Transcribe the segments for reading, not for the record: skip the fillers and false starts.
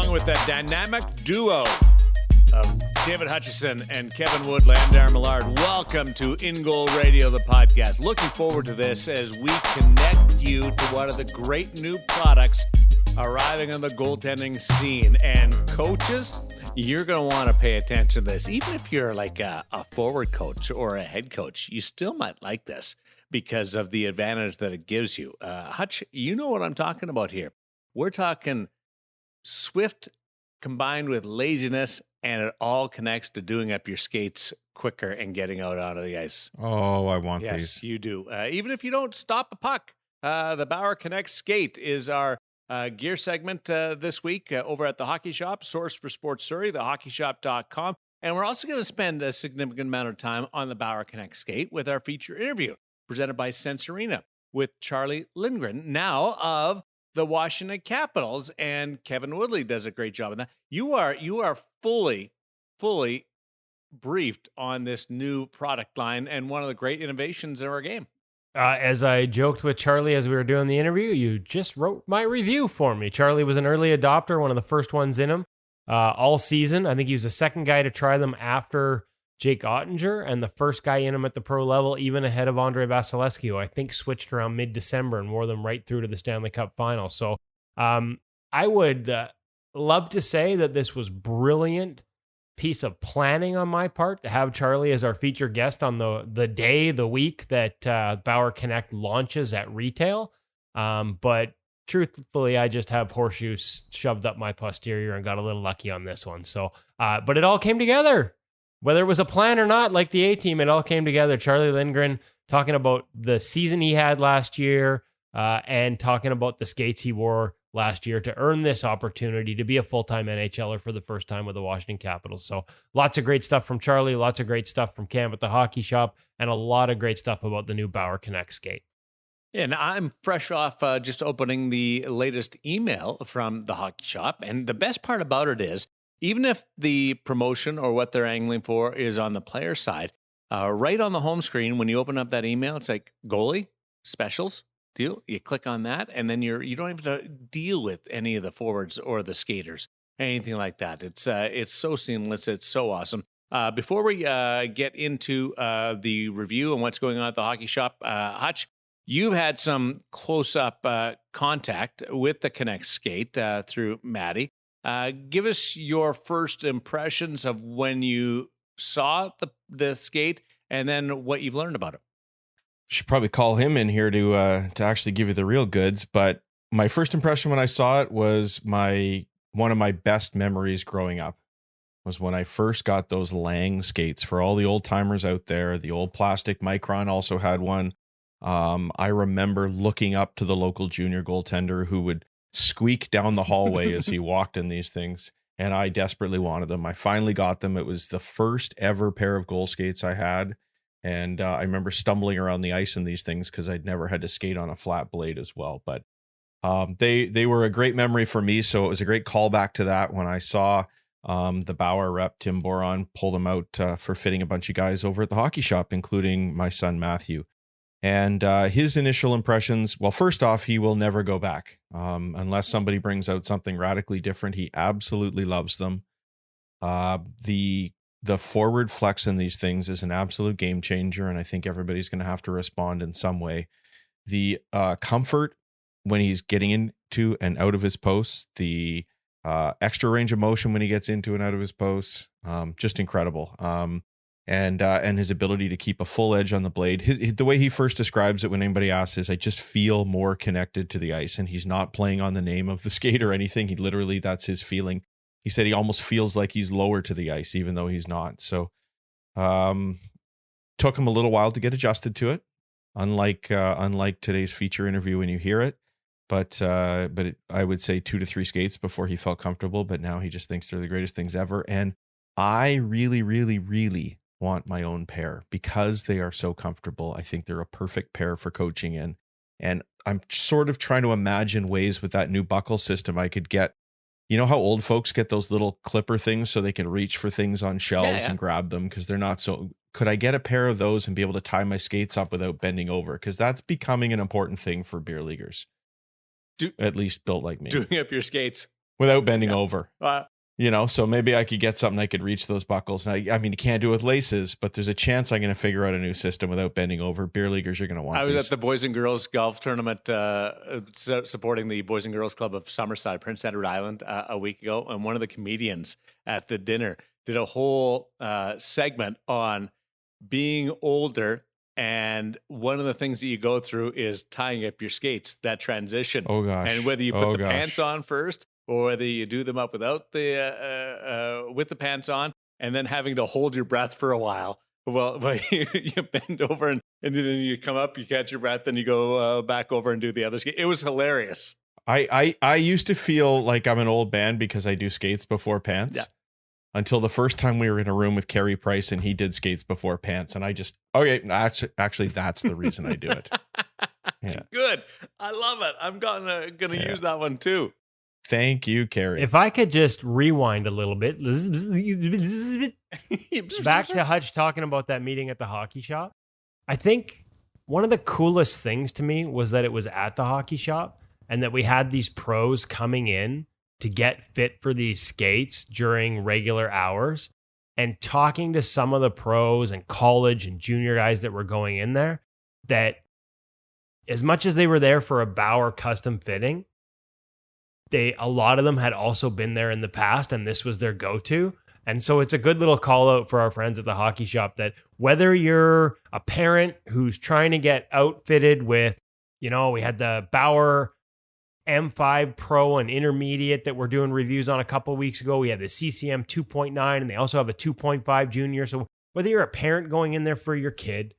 along with the dynamic duo of David Hutchison and Kevin Wood, Landar Millard. Welcome to InGoal Radio, the podcast. Looking forward to this as we connect you to one of the great new products arriving on the goaltending scene. And coaches, you're going to want to pay attention to this. Even if you're like a forward coach or a head coach, you still might like this because of the advantage that it gives you. Hutch, you know what I'm talking about here. We're talking swift combined with laziness, and it all connects to doing up your skates quicker and getting out onto the ice. Oh, I want these. Yes, you do. Even if you don't stop a puck, the Bauer KONEKT skate is our gear segment this week over at the Hockey Shop, source for Sports Surrey, thehockeyshop.com. And we're also going to spend a significant amount of time on the Bauer KONEKT skate with our feature interview presented by Sense Arena with Charlie Lindgren, now of the Washington Capitals, and Kevin Woodley does a great job of that. You are fully briefed on this new product line and one of the great innovations in our game. As I joked with Charlie as we were doing the interview, you just wrote my review for me. Charlie was an early adopter, one of the first ones in them all season. I think he was the second guy to try them after Jake Ottinger, and the first guy in them at the pro level, even ahead of Andre Vasilevsky, who I think switched around mid-December and wore them right through to the Stanley Cup final. So I would love to say that this was brilliant piece of planning on my part to have Charlie as our featured guest on the week that Bauer KONEKT launches at retail. But truthfully, I just have horseshoes shoved up my posterior and got a little lucky on this one. So, but it all came together. Whether it was a plan or not, like the A-team, it all came together. Charlie Lindgren talking about the season he had last year and talking about the skates he wore last year to earn this opportunity to be a full-time NHLer for the first time with the Washington Capitals. So lots of great stuff from Charlie, lots of great stuff from Cam at the Hockey Shop, and a lot of great stuff about the new Bauer KONEKT skate. Yeah, and I'm fresh off just opening the latest email from the Hockey Shop. And the best part about it is, even if the promotion or what they're angling for is on the player side, right on the home screen, when you open up that email, it's like goalie specials deal. You click on that, and then you don't have to deal with any of the forwards or the skaters, anything like that. It's so seamless. It's so awesome. Before we get into the review and what's going on at the Hockey Shop, Hutch, you've had some close-up contact with the KONEKT skate through Maddie. Give us your first impressions of when you saw the skate and then what you've learned about it. Should probably call him in here to actually give you the real goods. But my first impression when I saw it was one of my best memories growing up was when I first got those Lang skates. For all the old timers out there, the old plastic Micron also had one. I remember looking up to the local junior goaltender who would squeak down the hallway as he walked in these things, and I desperately wanted them. I finally got them. It was the first ever pair of goal skates I had, and I remember stumbling around the ice in these things because I'd never had to skate on a flat blade as well. But they were a great memory for me, so it was a great callback to that when I saw the Bauer rep Tim Boron pull them out for fitting a bunch of guys over at the Hockey Shop, including my son Matthew. And his initial impressions, well, first off, he will never go back unless somebody brings out something radically different. He absolutely loves them. The forward flex in these things is an absolute game changer, and I think everybody's going to have to respond in some way. The comfort when he's getting into and out of his posts, the extra range of motion when he gets into and out of his posts, just incredible. And his ability to keep a full edge on the blade. The way he first describes it when anybody asks is, I just feel more connected to the ice, and he's not playing on the name of the skate or anything. He literally, that's his feeling. He said he almost feels like he's lower to the ice, even though he's not. So took him a little while to get adjusted to it, unlike today's feature interview when you hear it. But I would say 2 to 3 skates before he felt comfortable. But now he just thinks they're the greatest things ever. And I really, really, really want my own pair because they are so comfortable. I think they're a perfect pair for coaching in. And I'm sort of trying to imagine ways with that new buckle system I could get. You know how old folks get those little clipper things so they can reach for things on shelves and grab them because they're not so. Could I get a pair of those and be able to tie my skates up without bending over? Because that's becoming an important thing for beer leaguers. At least built like me. Doing up your skates. without bending over. Uh, So maybe I could get something I could reach those buckles. And I mean, you can't do it with laces, but there's a chance I'm going to figure out a new system without bending over. Beer leaguers are going to want I was these. at the Boys and Girls Golf Tournament supporting the Boys and Girls Club of Summerside, Prince Edward Island, a week ago. And one of the comedians at the dinner did a whole segment on being older. And one of the things that you go through is tying up your skates, that transition. Oh, gosh. And whether you put the pants on first or whether you do them up without with the pants on, and then having to hold your breath for a while. Well, you bend over and then you come up, you catch your breath, and you go back over and do the other skate. It was hilarious. I used to feel like I'm an old man because I do skates before pants. Yeah. Until the first time we were in a room with Carey Price and he did skates before pants. And I just, actually, that's the reason I do it. Yeah. Good. I love it. I'm gonna use that one too. Thank you, Carey. If I could just rewind a little bit, back to Hutch talking about that meeting at the hockey shop. I think one of the coolest things to me was that it was at the hockey shop and that we had these pros coming in to get fit for these skates during regular hours, and talking to some of the pros and college and junior guys that were going in there, that as much as they were there for a Bauer custom fitting, a lot of them had also been there in the past and this was their go-to. And so it's a good little call out for our friends at the hockey shop that whether you're a parent who's trying to get outfitted with, we had the Bauer M5 Pro and Intermediate that we're doing reviews on a couple of weeks ago. We had the CCM 2.9 and they also have a 2.5 Junior. So whether you're a parent going in there for your kid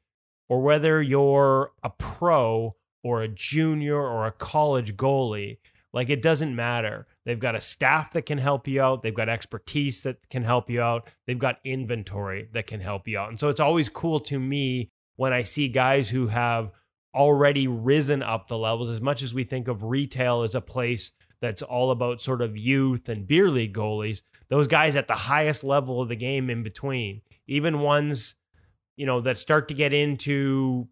or whether you're a pro or a junior or a college goalie, like it doesn't matter. They've got a staff that can help you out. They've got expertise that can help you out. They've got inventory that can help you out. And so it's always cool to me when I see guys who have already risen up the levels. As much as we think of retail as a place that's all about sort of youth and beer league goalies, those guys at the highest level of the game in between, even ones, that start to get into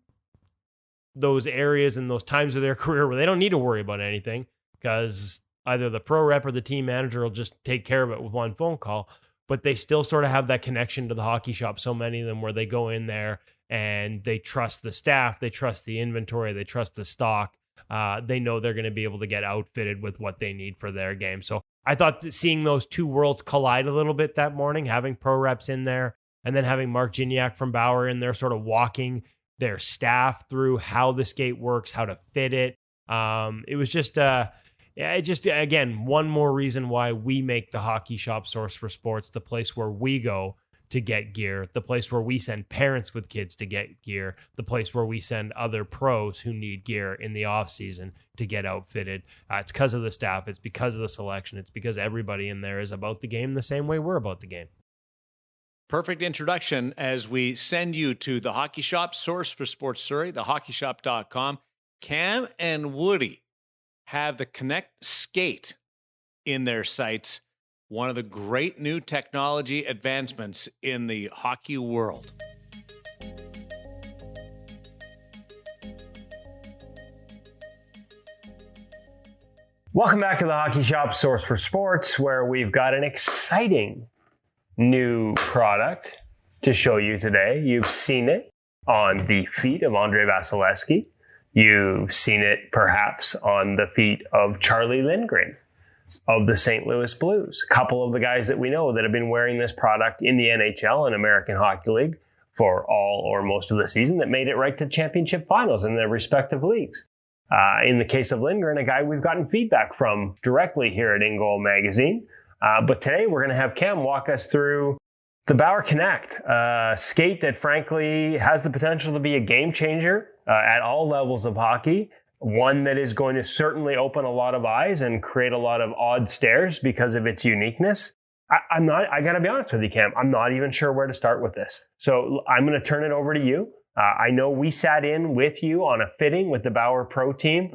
those areas and those times of their career where they don't need to worry about anything because either the pro rep or the team manager will just take care of it with one phone call, but they still sort of have that connection to the hockey shop. So many of them where they go in there and they trust the staff, they trust the inventory, they trust the stock. They know they're going to be able to get outfitted with what they need for their game. So I thought that seeing those two worlds collide a little bit that morning, having pro reps in there and then having Mark Gignac from Bauer in there sort of walking their staff through how the skate works, how to fit it. It was just, again, one more reason why we make the hockey shop Source for Sports the place where we go to get gear, the place where we send parents with kids to get gear, the place where we send other pros who need gear in the off season to get outfitted. It's because of the staff. It's because of the selection. It's because everybody in there is about the game the same way we're about the game. Perfect introduction as we send you to the hockey shop, Source for Sports Surrey, thehockeyshop.com. Cam and Woody have the Connect Skate in their sights. One of the great new technology advancements in the hockey world. Welcome back to the Hockey Shop Source for Sports, where we've got an exciting new product to show you today. You've seen it on the feet of Andrei Vasilevsky. You've seen it perhaps on the feet of Charlie Lindgren of the St. Louis Blues. A couple of the guys that we know that have been wearing this product in the NHL and American Hockey League for all or most of the season that made it right to championship finals in their respective leagues. In the case of Lindgren, a guy we've gotten feedback from directly here at InGoal magazine. But today we're going to have Cam walk us through the Bauer KONEKT, a skate that frankly has the potential to be a game changer at all levels of hockey. One that is going to certainly open a lot of eyes and create a lot of odd stares because of its uniqueness. I got to be honest with you, Cam, I'm not even sure where to start with this. So I'm going to turn it over to you. I know we sat in with you on a fitting with the Bauer Pro team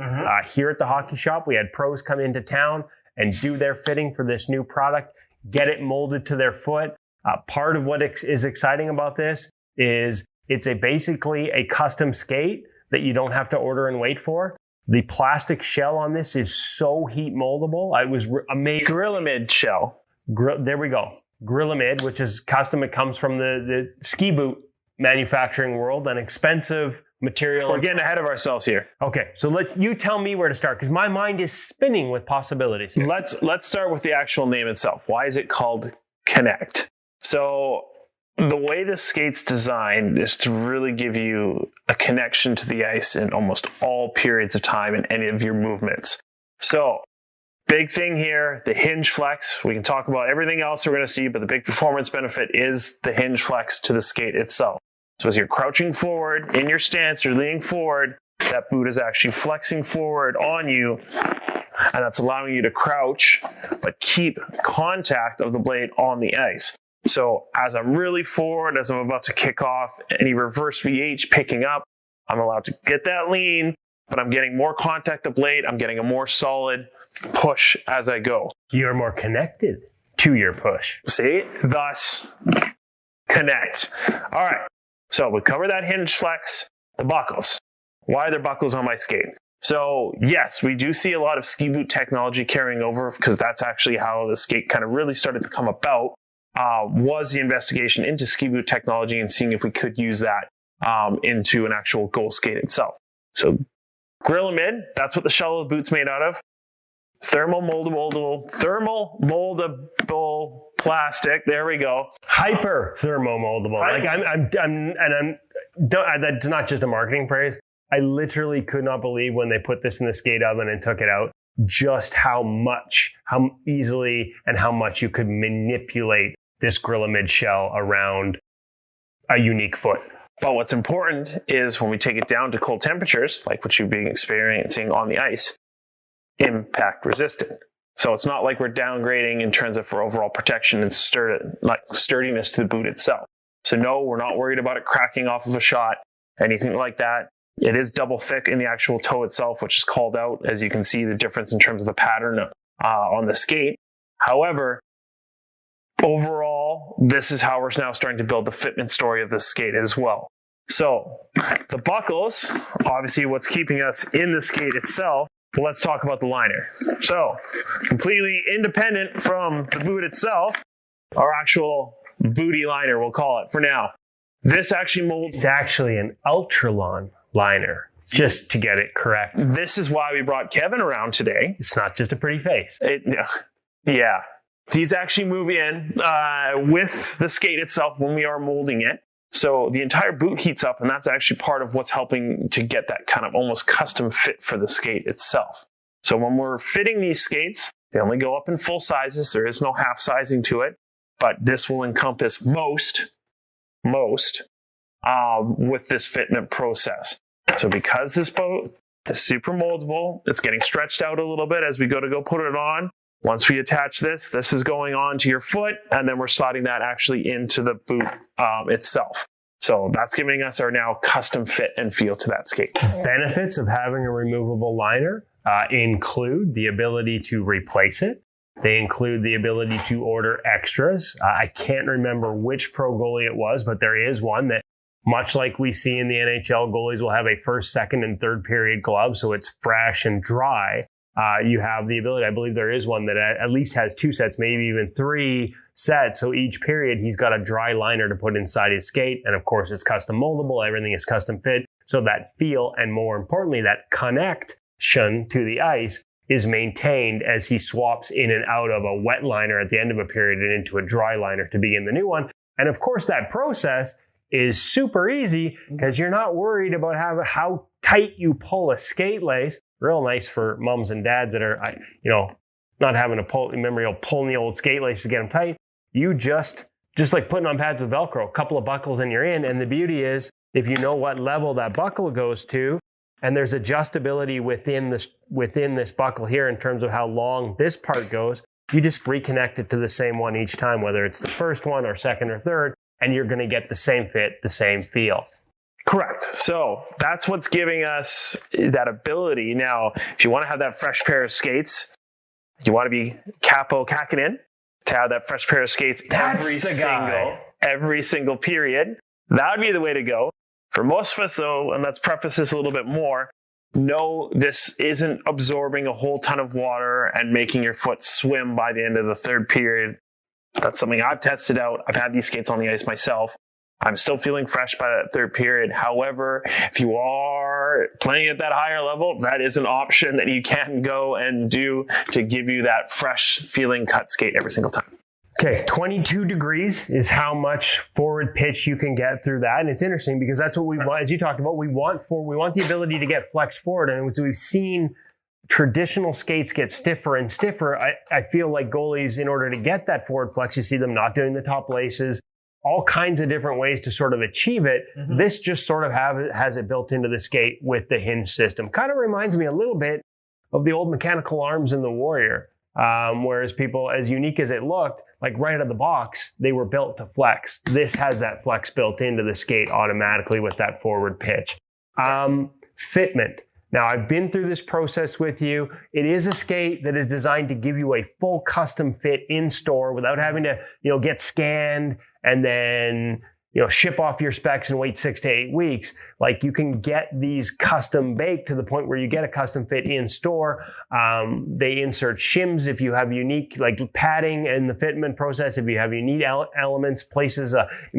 here at the hockey shop. We had pros come into town and do their fitting for this new product, get it molded to their foot. Part of what is exciting about this is it's basically a custom skate that you don't have to order and wait for. The plastic shell on this is so heat moldable. I was amazed. Grillamid shell. There we go. Grillamid, which is custom. It comes from the ski boot manufacturing world, an expensive material. We're getting ahead of ourselves here. Okay, so you tell me where to start, because my mind is spinning with possibilities here. Let's start with the actual name itself. Why is it called KONEKT? So the way the skate's designed is to really give you a connection to the ice in almost all periods of time in any of your movements. So big thing here, the hinge flex. We can talk about everything else we're going to see, but the big performance benefit is the hinge flex to the skate itself. So as you're crouching forward in your stance, you're leaning forward, that boot is actually flexing forward on you, and that's allowing you to crouch, but keep contact of the blade on the ice. So as I'm really forward, as I'm about to kick off, any reverse VH picking up, I'm allowed to get that lean, but I'm getting more contact of the blade. I'm getting a more solid push as I go. You're more connected to your push. See? Thus, KONEKT. All right. So we cover that hinge flex, the buckles. Why are there buckles on my skate? So yes, we do see a lot of ski boot technology carrying over, because that's actually how the skate kind of really started to come about, was the investigation into ski boot technology and seeing if we could use that into an actual goal skate itself. So Grillamid, that's what the shell of the boot's made out of. Thermal moldable plastic. There we go. Hyper thermomoldable. Like that's not just a marketing phrase. I literally could not believe when they put this in the skate oven and took it out, just how easily and how much you could manipulate this Grillamid shell around a unique foot. But what's important is when we take it down to cold temperatures, like what you've been experiencing on the ice, impact resistant. So it's not like we're downgrading in terms of for overall protection and sturdiness to the boot itself. So no, we're not worried about it cracking off of a shot, anything like that. It is double thick in the actual toe itself, which is called out, as you can see the difference in terms of the pattern on the skate. However, overall, this is how we're now starting to build the fitment story of this skate as well. So the buckles, obviously what's keeping us in the skate itself. Let's talk about the liner. So completely independent from the boot itself, our actual booty liner, we'll call it for now. This actually molds. It's actually an Ultralon liner, just to get it correct. This is why we brought Kevin around today. It's not just a pretty face. Yeah. These actually move in with the skate itself when we are molding it. So the entire boot heats up, and that's actually part of what's helping to get that kind of almost custom fit for the skate itself. So when we're fitting these skates, they only go up in full sizes. There is no half sizing to it, but this will encompass most with this fitment process. So because this boat is super moldable, it's getting stretched out a little bit as we go put it on. Once we attach this, this is going on to your foot, and then we're sliding that actually into the boot itself. So that's giving us our now custom fit and feel to that skate. Benefits of having a removable liner include the ability to replace it. They include the ability to order extras. I can't remember which pro goalie it was, but there is one that, much like we see in the NHL, goalies will have a first, second, and third period glove, so it's fresh and dry. You have the ability, I believe there is one that at least has 2 sets, maybe even 3 sets. So each period, he's got a dry liner to put inside his skate. And of course, it's custom moldable. Everything is custom fit. So that feel, and more importantly, that connection to the ice is maintained as he swaps in and out of a wet liner at the end of a period and into a dry liner to begin the new one. And of course, that process is super easy because you're not worried about how tight you pull a skate lace. Real nice for moms and dads that are, not having to pulling the old skate lace to get them tight. You just like putting on pads with Velcro, a couple of buckles and you're in. And the beauty is, if you know what level that buckle goes to, and there's adjustability within this buckle here in terms of how long this part goes, you just reconnect it to the same one each time, whether it's the first one or second or third, and you're going to get the same fit, the same feel. Correct. So that's what's giving us that ability. Now, if you want to have that fresh pair of skates, you want to be cacking in to have that fresh pair of skates every single period. That would be the way to go. For most of us, though, and let's preface this a little bit more, no, this isn't absorbing a whole ton of water and making your foot swim by the end of the third period. That's something I've tested out. I've had these skates on the ice myself. I'm still feeling fresh by that third period. However, if you are playing at that higher level, that is an option that you can go and do to give you that fresh feeling cut skate every single time. Okay, 22 degrees is how much forward pitch you can get through that. And it's interesting because that's what we want, as you talked about, we want the ability to get flexed forward. And so we've seen traditional skates get stiffer and stiffer. I feel like goalies, in order to get that forward flex, you see them not doing the top laces, all kinds of different ways to sort of achieve it. Mm-hmm. This just sort of has it built into the skate with the hinge system. Kind of reminds me a little bit of the old mechanical arms in the Warrior. Whereas people, as unique as it looked, like right out of the box, they were built to flex. This has that flex built into the skate automatically with that forward pitch. Fitment. Now, I've been through this process with you. It is a skate that is designed to give you a full custom fit in store without having to, get scanned and then, ship off your specs and wait 6 to 8 weeks. Like, you can get these custom baked to the point where you get a custom fit in store. They insert shims if you have unique, like padding in the fitment process. If you have unique elements, places,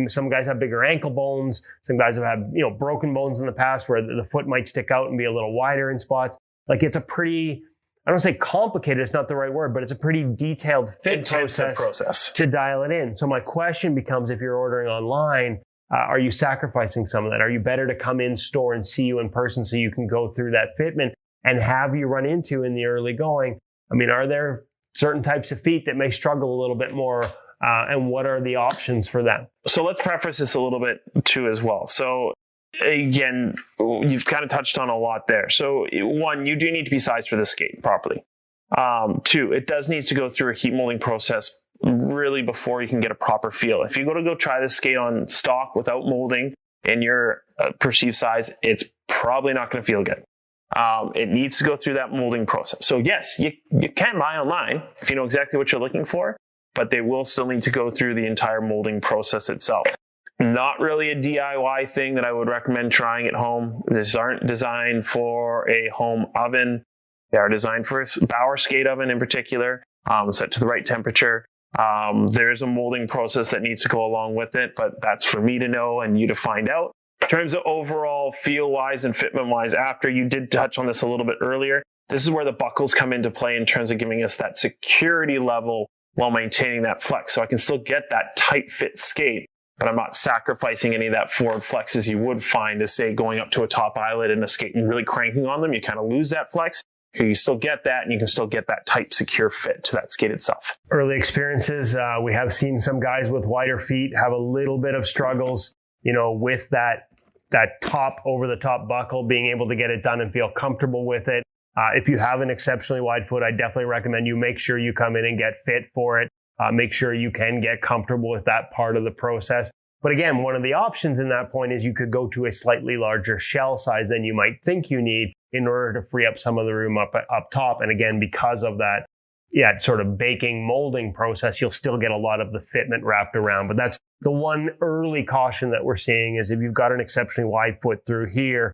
some guys have bigger ankle bones. Some guys have had, broken bones in the past where the foot might stick out and be a little wider in spots. Like, it's a pretty, I don't say complicated, it's not the right word, but it's a pretty detailed fit process to dial it in. So my question becomes, if you're ordering online, are you sacrificing some of that? Are you better to come in store and see you in person so you can go through that fitment and have you run into in the early going? I mean, are there certain types of feet that may struggle a little bit more? And what are the options for them? So let's preface this a little bit too as well. So again, you've kind of touched on a lot there. So one, you do need to be sized for the skate properly. Two, it does need to go through a heat molding process really before you can get a proper feel. If you go try this skate on stock without molding in your perceived size, it's probably not going to feel good. It needs to go through that molding process. So yes, you can buy online if you know exactly what you're looking for, but they will still need to go through the entire molding process itself. Not really a DIY thing that I would recommend trying at home. These aren't designed for a home oven. They are designed for a Bauer skate oven in particular, set to the right temperature. There's a molding process that needs to go along with it, but that's for me to know and you to find out. In terms of overall feel-wise and fitment-wise, after you did touch on this a little bit earlier, this is where the buckles come into play in terms of giving us that security level while maintaining that flex. So I can still get that tight fit skate, but I'm not sacrificing any of that forward flex as you would find as, say, going up to a top eyelet in a skate and really cranking on them. You kind of lose that flex. Here you still get that, and you can still get that tight, secure fit to that skate itself. Early experiences, we have seen some guys with wider feet have a little bit of struggles, with that top over-the-top buckle, being able to get it done and feel comfortable with it. If you have an exceptionally wide foot, I definitely recommend you make sure you come in and get fit for it. Make sure you can get comfortable with that part of the process. But again, one of the options in that point is you could go to a slightly larger shell size than you might think you need in order to free up some of the room up top. And again, because of that, sort of baking molding process, you'll still get a lot of the fitment wrapped around. But that's the one early caution that we're seeing is if you've got an exceptionally wide foot through here,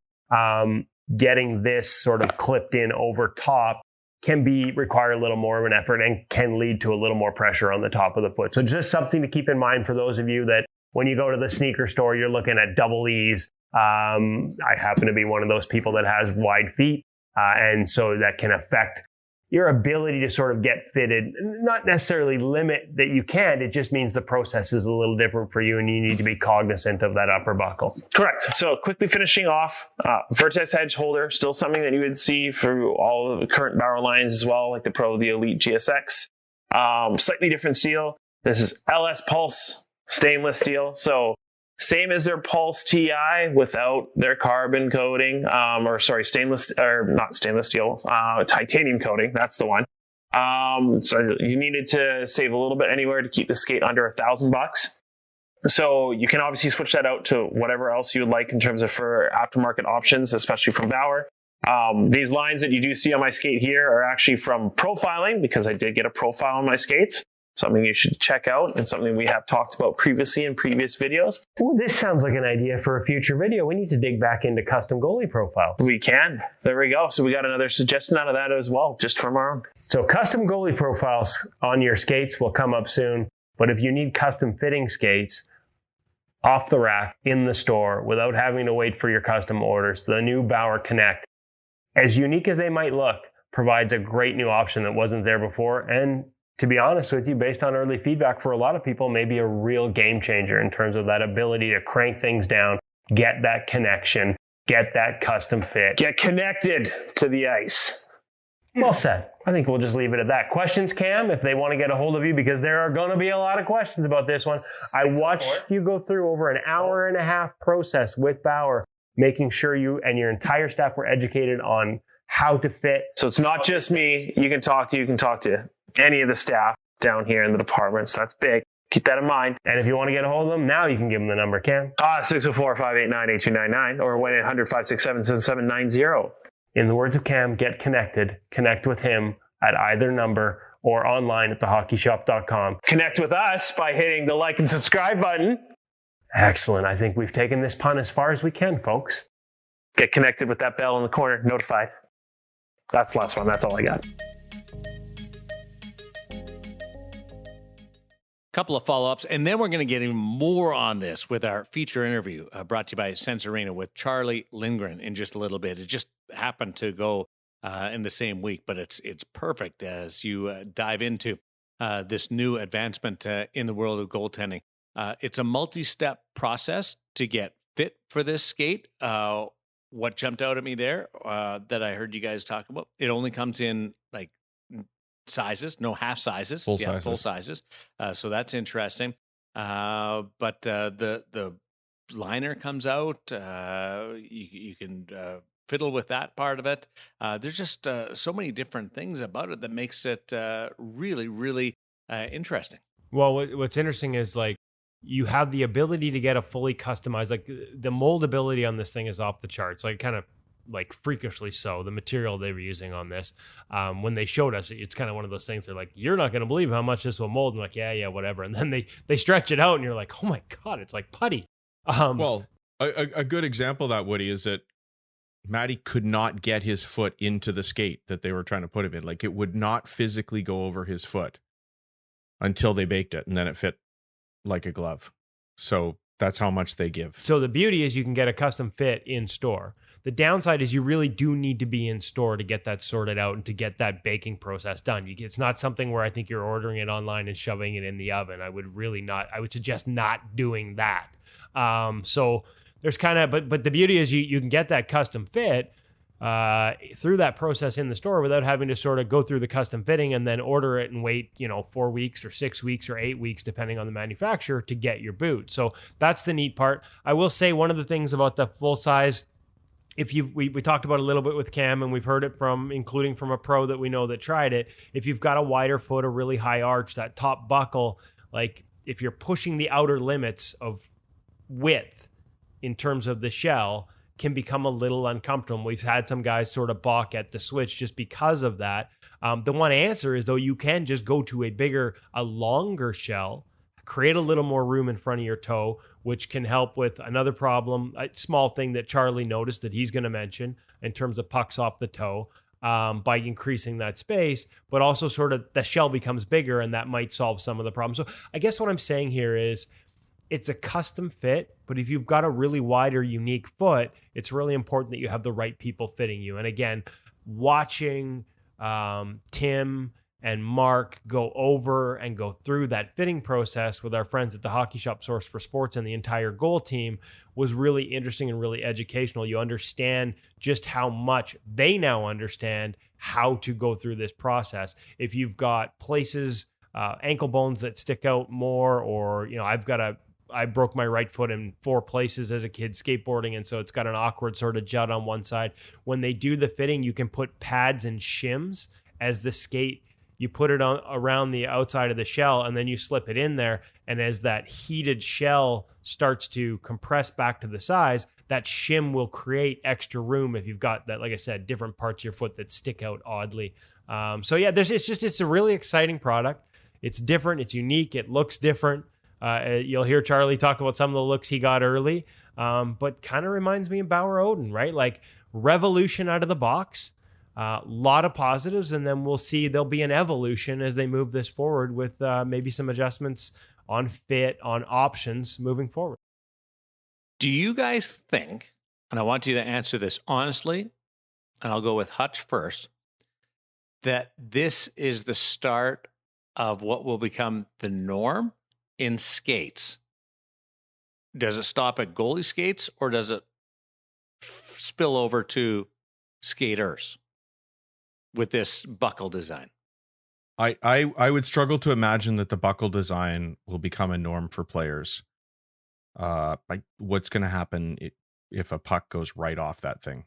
getting this sort of clipped in over top can require a little more of an effort and can lead to a little more pressure on the top of the foot. So just something to keep in mind for those of you that when you go to the sneaker store, you're looking at double E's. I happen to be one of those people that has wide feet. And so that can affect your ability to sort of get fitted, not necessarily limit that you can't. It just means the process is a little different for you and you need to be cognizant of that upper buckle. Correct. So quickly finishing off, Vertex Edge holder, still something that you would see for all of the current Bauer lines as well, like the Pro, the Elite GSX. Slightly different steel. This is LS Pulse stainless steel. So same as their Pulse TI without their carbon coating, titanium coating. That's the one. So you needed to save a little bit anywhere to keep the skate under $1,000. So you can obviously switch that out to whatever else you would like in terms of for aftermarket options, especially from Bauer. These lines that you do see on my skate here are actually from profiling because I did get a profile on my skates. something you should check out and something we have talked about previously in previous videos. Ooh, this sounds like an idea for a future video. We need to dig back into custom goalie profiles. We can. There we go. So we got another suggestion out of that as well, just from our own. So custom goalie profiles on your skates will come up soon. But if you need custom fitting skates off the rack in the store without having to wait for your custom orders, the new Bauer KONEKT, as unique as they might look, provides a great new option that wasn't there before. And to be honest with you, based on early feedback, for a lot of people, may be a real game changer in terms of that ability to crank things down, get that connection, get that custom fit. Get connected to the ice. Well said. I think we'll just leave it at that. Questions, Cam, if they want to get a hold of you, because there are going to be a lot of questions about this one. I watched you go through over an hour and a half process with Bauer, making sure you and your entire staff were educated on how to fit. So it's not just me. You can talk to any of the staff down here in the department. So that's big. Keep that in mind. And if you want to get a hold of them, now you can give them the number, Cam. 604-589-8299 or 1-800-567-7790. In the words of Cam, get connected. Connect with him at either number or online at thehockeyshop.com. Connect with us by hitting the like and subscribe button. Excellent. I think we've taken this pun as far as we can, folks. Get connected with that bell in the corner. Notified. That's the last one. That's all I got. Couple of follow-ups, and then we're going to get even more on this with our feature interview brought to you by Sensorina with Charlie Lindgren in just a little bit. It just happened to go in the same week, but it's perfect as you dive into this new advancement in the world of goaltending. It's a multi-step process to get fit for this skate. What jumped out at me there that I heard you guys talk about, it only comes in like sizes, no half sizes, full sizes. Full sizes. So that's interesting. But the liner comes out. You can fiddle with that part of it. There's just so many different things about it that makes it really, really interesting. Well, what's interesting is like you have the ability to get a fully customized, like the moldability on this thing is off the charts. Like kind of like freakishly so, the material they were using on this. When they showed us, it's kind of one of those things. They're like, you're not going to believe how much this will mold. I'm like, yeah, whatever. And then they stretch it out and you're like, oh my God, it's like putty. Well, a good example of that, Woody, is that Matty could not get his foot into the skate that they were trying to put him in. Like it would not physically go over his foot until they baked it. And then it fit like a glove. So that's how much they give. So the beauty is you can get a custom fit in store. The downside is you really do need to be in store to get that sorted out and to get that baking process done. It's not something where I think you're ordering it online and shoving it in the oven. I would suggest not doing that. So there's kind of, but the beauty is you can get that custom fit through that process in the store without having to sort of go through the custom fitting and then order it and wait, 4 weeks or 6 weeks or 8 weeks, depending on the manufacturer, to get your boot. So that's the neat part. I will say one of the things about the full size, we talked about it a little bit with Cam, and we've heard it including from a pro that we know that tried it. If you've got a wider foot, a really high arch, that top buckle, like if you're pushing the outer limits of width in terms of the shell, can become a little uncomfortable. We've had some guys sort of balk at the switch just because of that. The one answer is, though, you can just go to a longer shell, create a little more room in front of your toe, which can help with another problem, a small thing that Charlie noticed that he's going to mention in terms of pucks off the toe, by increasing that space, but also sort of the shell becomes bigger and that might solve some of the problems. So I guess what I'm saying here is it's a custom fit, but if you've got a really wide or unique foot, it's really important that you have the right people fitting you. And again, watching Tim and Mark go over and go through that fitting process with our friends at the Hockey Shop Source for Sports and the entire goal team was really interesting and really educational. You understand just how much they now understand how to go through this process. If you've got places, ankle bones that stick out more, or, I broke my right foot in 4 places as a kid skateboarding, and so it's got an awkward sort of jut on one side. When they do the fitting, you can put pads and shims as the skate. You put it on around the outside of the shell, and then you slip it in there. And as that heated shell starts to compress back to the size, that shim will create extra room if you've got that, like I said, different parts of your foot that stick out oddly. So yeah, it's a really exciting product. It's different. It's unique. It looks different. You'll hear Charlie talk about some of the looks he got early, but kind of reminds me of Bauer Odin, right? Like revolution out of the box, a lot of positives, and then we'll see there'll be an evolution as they move this forward with maybe some adjustments on fit, on options moving forward. Do you guys think, and I want you to answer this honestly, and I'll go with Hutch first, that this is the start of what will become the norm in skates? Does it stop at goalie skates, or does it spill over to skaters with this buckle design? I would struggle to imagine that the buckle design will become a norm for players. Like what's going to happen if a puck goes right off that thing?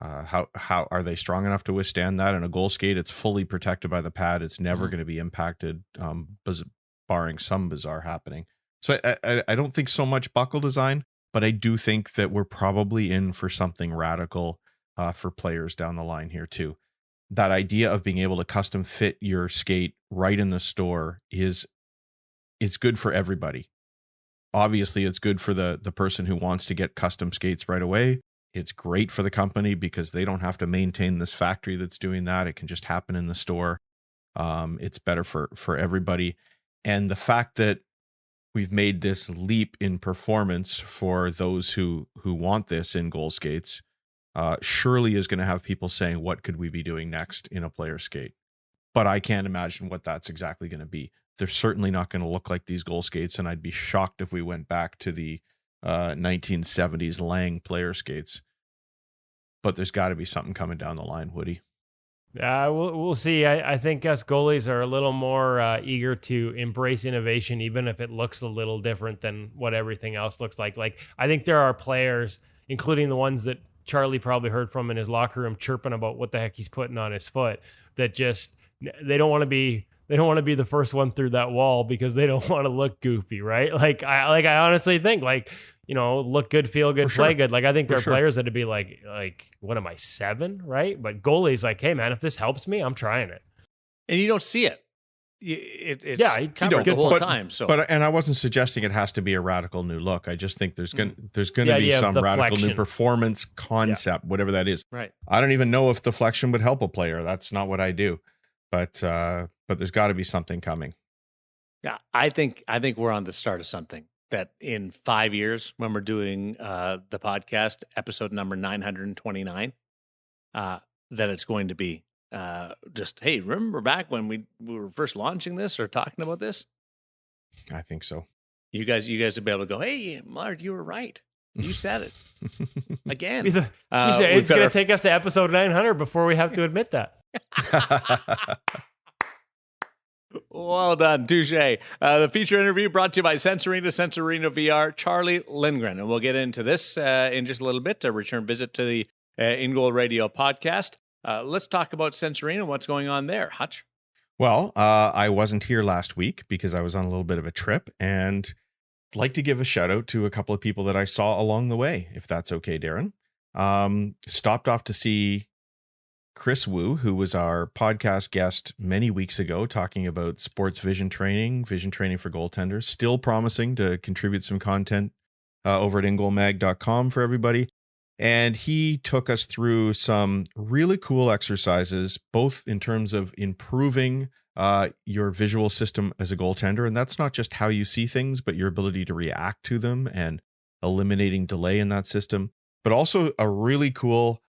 How are they strong enough to withstand that? In a goal skate, it's fully protected by the pad. It's never going to be impacted, barring some bizarre happening. So I don't think so much buckle design, but I do think that we're probably in for something radical for players down the line here too. That idea of being able to custom fit your skate right in the store it's good for everybody. Obviously, it's good for the person who wants to get custom skates right away. It's great for the company because they don't have to maintain this factory that's doing that. It can just happen in the store. It's better for everybody. And the fact that we've made this leap in performance for those who want this in goal skates surely is going to have people saying, what could we be doing next in a player skate? But I can't imagine what that's exactly going to be. They're certainly not going to look like these goal skates, and I'd be shocked if we went back to the 1970s Lang player skates. But there's got to be something coming down the line, Woody. We'll see. I think us goalies are a little more eager to embrace innovation, even if it looks a little different than what everything else looks like. Like, I think there are players, including the ones that Charlie probably heard from in his locker room chirping about what the heck he's putting on his foot, that just, they don't want to be the first one through that wall because they don't want to look goofy, right? Like I honestly think, like, you know, look good, feel good, play good. Like, I think there are players that'd be like, what am I, 7, right? But goalies, like, hey man, if this helps me, I'm trying it. And you don't see it. It's covered the whole time. So, and I wasn't suggesting it has to be a radical new look. I just think there's going to be some radical new performance concept, whatever that is. Right. I don't even know if the flexion would help a player. That's not what I do. But there's got to be something coming. Yeah, I think we're on the start of something that in 5 years, when we're doing the podcast, episode number 929, that it's going to be just, hey, remember back when we were first launching this or talking about this? I think so. You guys will be able to go, hey, Mart, you were right. You said it again. It's going to take us to episode 900 before we have to admit that. Well done, touche. The feature interview brought to you by Sensorino VR, Charlie Lindgren. And we'll get into this in just a little bit, a return visit to the InGoal Radio podcast. Let's talk about Sensorino and what's going on there. Hutch? Well, I wasn't here last week because I was on a little bit of a trip, and I'd like to give a shout out to a couple of people that I saw along the way, if that's okay, Darren. Stopped off to see Chris Wu, who was our podcast guest many weeks ago, talking about sports vision training for goaltenders, still promising to contribute some content over at ingoalmag.com for everybody. And he took us through some really cool exercises, both in terms of improving your visual system as a goaltender. And that's not just how you see things, but your ability to react to them and eliminating delay in that system, but also a really cool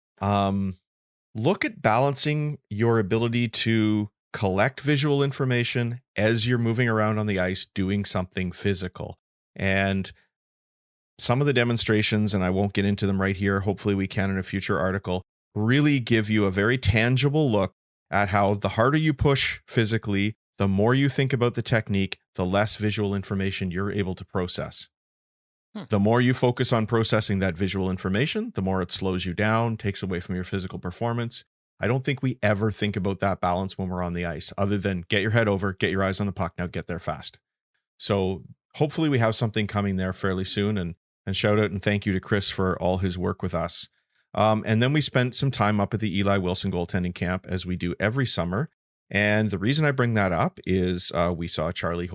look at balancing your ability to collect visual information as you're moving around on the ice doing something physical. And some of the demonstrations, and I won't get into them right here, hopefully we can in a future article, really give you a very tangible look at how the harder you push physically, the more you think about the technique, the less visual information you're able to process. The more you focus on processing that visual information, the more it slows you down, takes away from your physical performance. I don't think we ever think about that balance when we're on the ice, other than get your head over, get your eyes on the puck, now get there fast. So hopefully we have something coming there fairly soon, and shout out and thank you to Chris for all his work with us. And then we spent some time up at the Eli Wilson goaltending camp, as we do every summer. And the reason I bring that up is we saw Charlie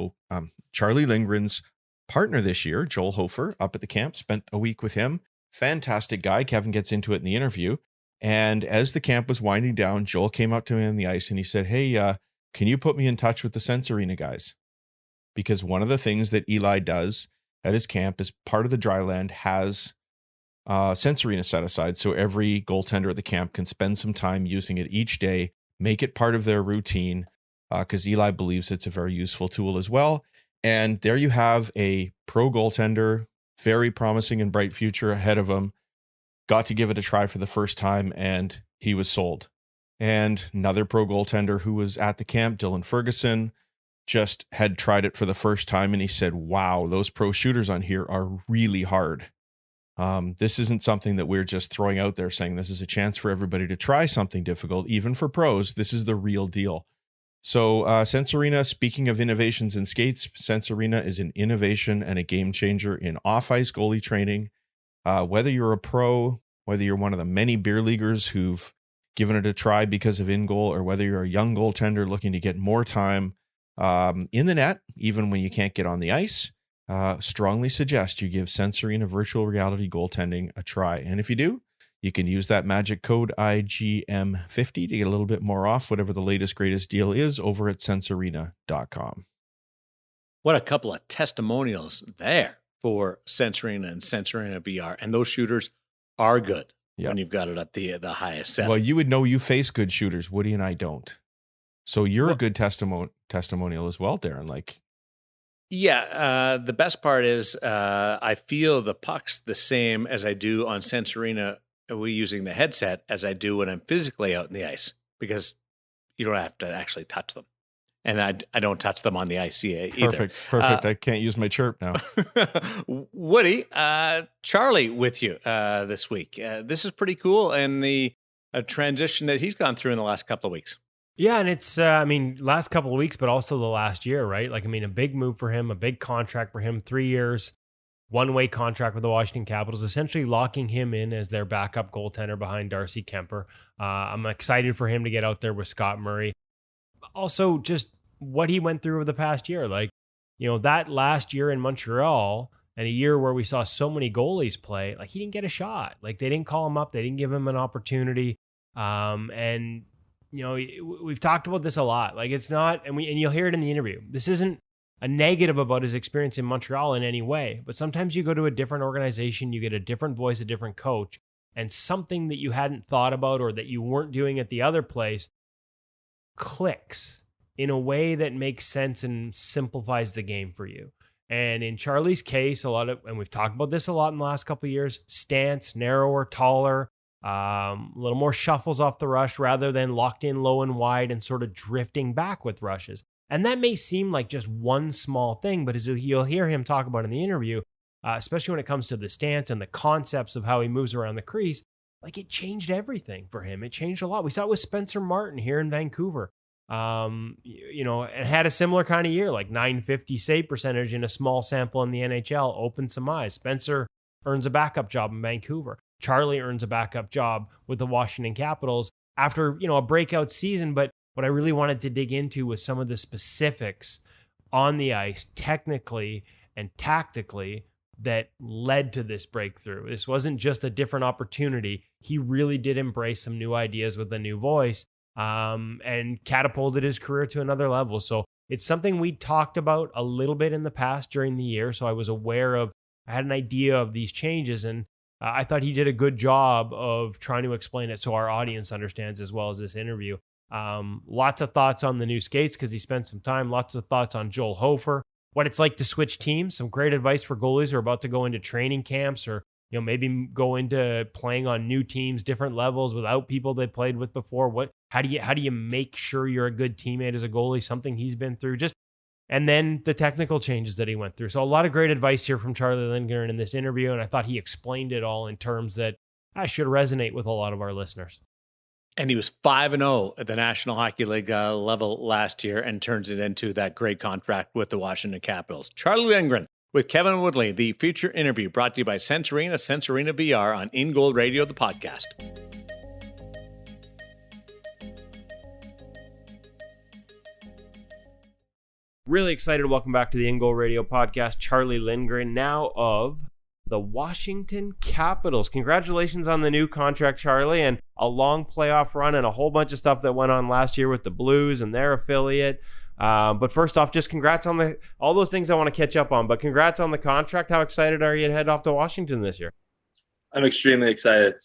Lindgren's partner this year, Joel Hofer, up at the camp, spent a week with him. Fantastic guy. Kevin gets into it in the interview. And as the camp was winding down, Joel came up to me on the ice and he said, hey, can you put me in touch with the Sense Arena guys? Because one of the things that Eli does at his camp is part of the dry land has Sense Arena set aside. So every goaltender at the camp can spend some time using it each day, make it part of their routine, because Eli believes it's a very useful tool as well. And there you have a pro goaltender, very promising and bright future ahead of him. Got to give it a try for the first time, and he was sold. And another pro goaltender who was at the camp, Dylan Ferguson, just had tried it for the first time, and he said, wow, those pro shooters on here are really hard. This isn't something that we're just throwing out there saying this is a chance for everybody to try something difficult, even for pros. This is the real deal. So Sense Arena, speaking of innovations in skates, Sense Arena is an innovation and a game changer in off-ice goalie training. Whether you're a pro, whether you're one of the many beer leaguers who've given it a try because of InGoal, or whether you're a young goaltender looking to get more time in the net, even when you can't get on the ice, strongly suggest you give Sense Arena virtual reality goaltending a try. And if you do, you can use that magic code IGM50 to get a little bit more off whatever the latest, greatest deal is over at sensearena.com. What a couple of testimonials there for Sense Arena and Sense Arena VR. And those shooters are good when you've got it at the highest setting. Well, you would know you face good shooters. Woody and I don't. So you're a good testimonial as well, Darren. Yeah, the best part is I feel the pucks the same as I do on Sense Arena using the headset as I do when I'm physically out in the ice, because you don't have to actually touch them. And I don't touch them on the ice either. Perfect. I can't use my chirp now. Woody, Charlie with you this week. This is pretty cool, and the transition that he's gone through in the last couple of weeks. Yeah, and it's, last couple of weeks, but also the last year, right? A big move for him, a big contract for him, 3 years, one-way contract with the Washington Capitals, essentially locking him in as their backup goaltender behind Darcy Kemper. I'm excited for him to get out there with Scott Murray. Also, just what he went through over the past year. That last year in Montreal, and a year where we saw so many goalies play, he didn't get a shot. They didn't call him up. They didn't give him an opportunity. We've talked about this a lot. It's not, and you'll hear it in the interview. This isn't a negative about his experience in Montreal in any way, but sometimes you go to a different organization, you get a different voice, a different coach, and something that you hadn't thought about or that you weren't doing at the other place clicks in a way that makes sense and simplifies the game for you. And in Charlie's case, and we've talked about this a lot in the last couple of years, stance, narrower, taller, a little more shuffles off the rush rather than locked in low and wide and sort of drifting back with rushes. And that may seem like just one small thing, but as you'll hear him talk about in the interview, especially when it comes to the stance and the concepts of how he moves around the crease, it changed everything for him. It changed a lot. We saw it with Spencer Martin here in Vancouver. And had a similar kind of year, 950 save percentage in a small sample in the NHL, opened some eyes. Spencer earns a backup job in Vancouver. Charlie earns a backup job with the Washington Capitals after, a breakout season. But what I really wanted to dig into was some of the specifics on the ice, technically and tactically, that led to this breakthrough. This wasn't just a different opportunity. He really did embrace some new ideas with a new voice, and catapulted his career to another level. So it's something we talked about a little bit in the past during the year. So I had an idea of these changes, and I thought he did a good job of trying to explain it so our audience understands as well as this interview. Lots of thoughts on the new skates because he spent some time. Lots of thoughts on Joel Hofer, what it's like to switch teams. Some great advice for goalies who are about to go into training camps or maybe go into playing on new teams, different levels without people they played with before. How do you make sure you're a good teammate as a goalie? Something he's been through. And then the technical changes that he went through. So a lot of great advice here from Charlie Lindgren in this interview, and I thought he explained it all in terms that should resonate with a lot of our listeners. And he was 5-0 at the National Hockey League level last year and turns it into that great contract with the Washington Capitals. Charlie Lindgren with Kevin Woodley, the feature interview brought to you by Sense Arena VR on InGoal Radio, the podcast. Really excited to welcome back to the InGoal Radio podcast, Charlie Lindgren, now of the Washington Capitals. Congratulations on the new contract, Charlie, and a long playoff run and a whole bunch of stuff that went on last year with the Blues and their affiliate. But first off, just congrats on all those things I want to catch up on. But congrats on the contract. How excited are you to head off to Washington this year? I'm extremely excited.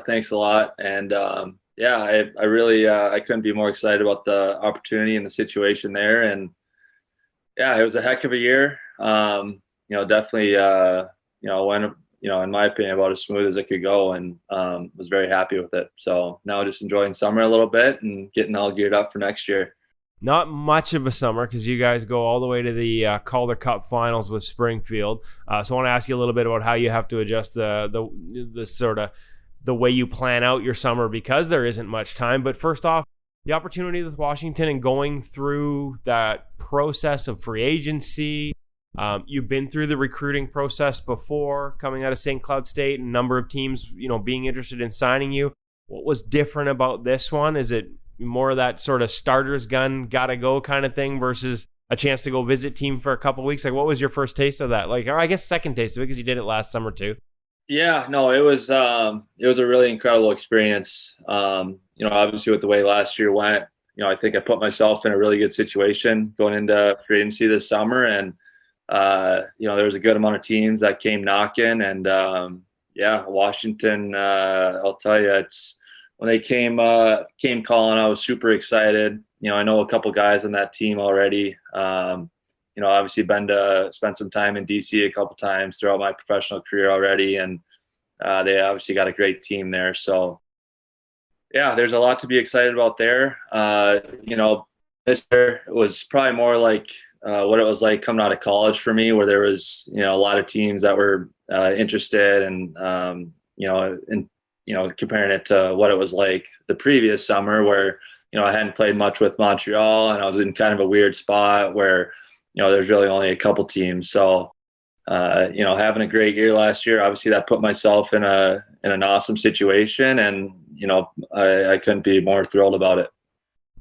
Thanks a lot. And I really I couldn't be more excited about the opportunity and the situation there. And yeah, it was a heck of a year. Definitely, went, in my opinion, about as smooth as it could go, and was very happy with it. So now just enjoying summer a little bit and getting all geared up for next year. Not much of a summer because you guys go all the way to the Calder Cup finals with Springfield. So I want to ask you a little bit about how you have to adjust the sort of the way you plan out your summer because there isn't much time. But first off, the opportunity with Washington and going through that process of free agency. You've been through the recruiting process before, coming out of St. Cloud State, and a number of teams, being interested in signing you. What was different about this one? Is it more of that sort of starter's gun, gotta go kind of thing versus a chance to go visit team for a couple of weeks? Like, what was your first taste of that? Or I guess second taste of it because you did it last summer too. Yeah, no, it was a really incredible experience. Obviously with the way last year went, I think I put myself in a really good situation going into free agency this summer. And, there was a good amount of teams that came knocking. And, Washington, I'll tell you, when they came calling, I was super excited. I know a couple guys on that team already. Obviously spent some time in DC a couple times throughout my professional career already. And they obviously got a great team there. So yeah, there's a lot to be excited about there. This year was probably more like what it was like coming out of college for me, where there was, a lot of teams that were interested and, comparing it to what it was like the previous summer where, I hadn't played much with Montreal and I was in kind of a weird spot where, there's really only a couple teams. So, having a great year last year, obviously that put myself in an awesome situation, and, I couldn't be more thrilled about it.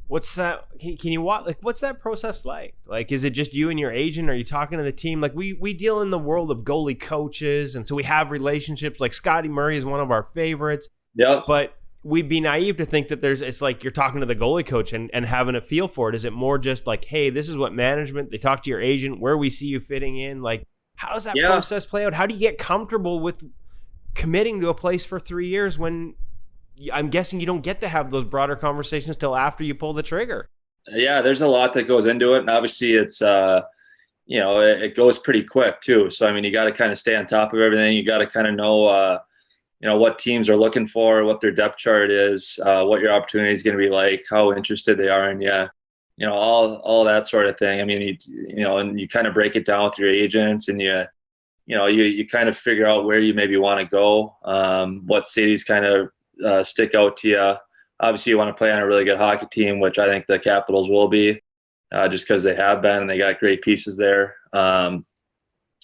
What's that? Can you walk? Like, what's that process like? Like, is it just you and your agent? Are you talking to the team? Like, we deal in the world of goalie coaches, and so we have relationships. Like Scotty Murray is one of our favorites. Yeah. But we'd be naive to think that it's like you're talking to the goalie coach and having a feel for it. Is it more just like, hey, this is what management? They talk to your agent, where we see you fitting in. Like, how does that process play out? How do you get comfortable with committing to a place for 3 years when I'm guessing you don't get to have those broader conversations till after you pull the trigger? Yeah, there's a lot that goes into it. And obviously it's, it goes pretty quick too. So, I mean, you got to kind of stay on top of everything. You got to kind of know, what teams are looking for, what their depth chart is, what your opportunity is going to be like, how interested they are in you, all that sort of thing. I mean, and you kind of break it down with your agents, and you kind of figure out where you maybe want to go, what cities kind of stick out to you. Obviously, you want to play on a really good hockey team, which I think the Capitals will be, just because they have been and they got great pieces there. So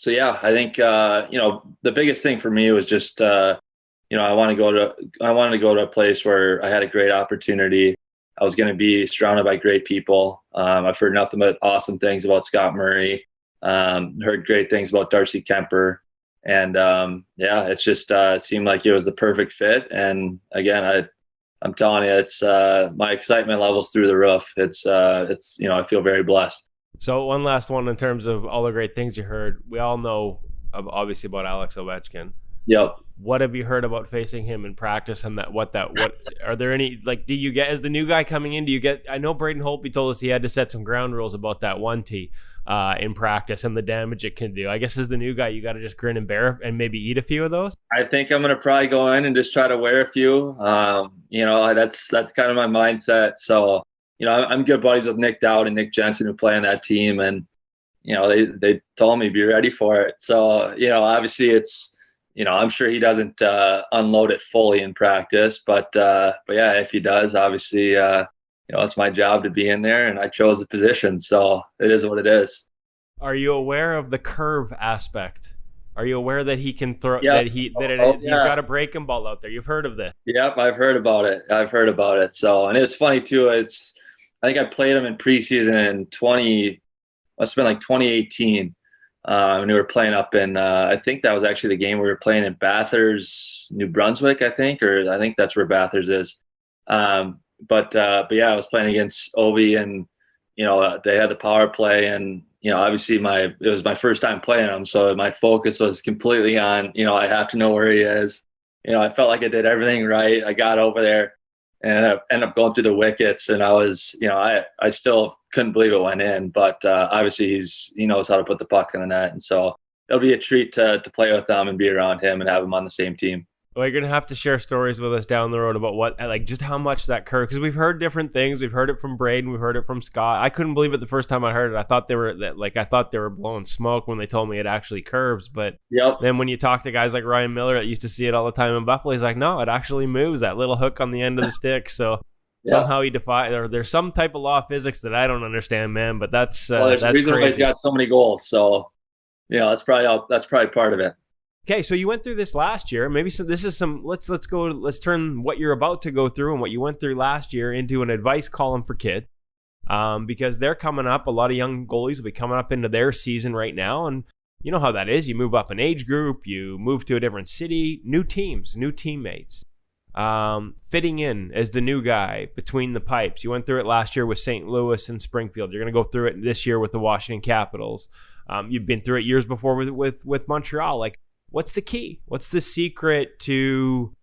yeah, I think the biggest thing for me was just I wanted to go to a place where I had a great opportunity. I was going to be surrounded by great people. I've heard nothing but awesome things about Scott Murray. Heard great things about Darcy Kemper. And it just seemed like it was the perfect fit. And again, I'm telling you, it's my excitement levels through the roof. It's I feel very blessed. So one last one in terms of all the great things you heard. We all know obviously about Alex Ovechkin. Yep. What have you heard about facing him in practice, and what are there any, like, do you get, as the new guy coming in, I know Braden Holtby told us he had to set some ground rules about that 1T in practice and the damage it can do. I guess as the new guy, you got to just grin and bear and maybe eat a few of those. I think I'm going to probably go in and just try to wear a few. That's kind of my mindset. So, I'm good buddies with Nick Dowd and Nick Jensen, who play on that team. And, they told me be ready for it. So, obviously it's, I'm sure he doesn't unload it fully in practice, but yeah, if he does, obviously, it's my job to be in there, and I chose the position, so it is what it is. Are you aware of the curve aspect? Are you aware that he can throw, yep. He's got a breaking ball out there? You've heard of this? Yep, I've heard about it. So, and it's funny too. I think I played him in preseason in must have been like 2018. And we were playing up in, I think that was actually the game we were playing in Bathurst, New Brunswick, I think, or I think that's where Bathurst is. But yeah, I was playing against Ovi, and they had the power play, and obviously it was my first time playing them, so my focus was completely on I have to know where he is. I felt like I did everything right. I got over there and I ended up going through the wickets, and I was I still couldn't believe it went in, but obviously he knows how to put the puck in the net, and so it'll be a treat to play with him and be around him and have him on the same team. Well, you're gonna have to share stories with us down the road about what, like, just how much that curve. Because we've heard different things. We've heard it from Braden. We've heard it from Scott. I couldn't believe it the first time I heard it. I thought they were blowing smoke when they told me it actually curves. But then when you talk to guys like Ryan Miller that used to see it all the time in Buffalo, he's like, no, it actually moves. That little hook on the end of the stick. So somehow he defies. Or there's some type of law of physics that I don't understand, man. But that's reason why he's got so many goals. So that's probably part of it. Okay, so you went through this last year. Maybe this is some. Let's turn what you're about to go through and what you went through last year into an advice column for kids, because they're coming up. A lot of young goalies will be coming up into their season right now, and you know how that is. You move up an age group, you move to a different city, new teams, new teammates, fitting in as the new guy between the pipes. You went through it last year with St. Louis and Springfield. You're going to go through it this year with the Washington Capitals. You've been through it years before with Montreal. Like, what's the key? What's the secret to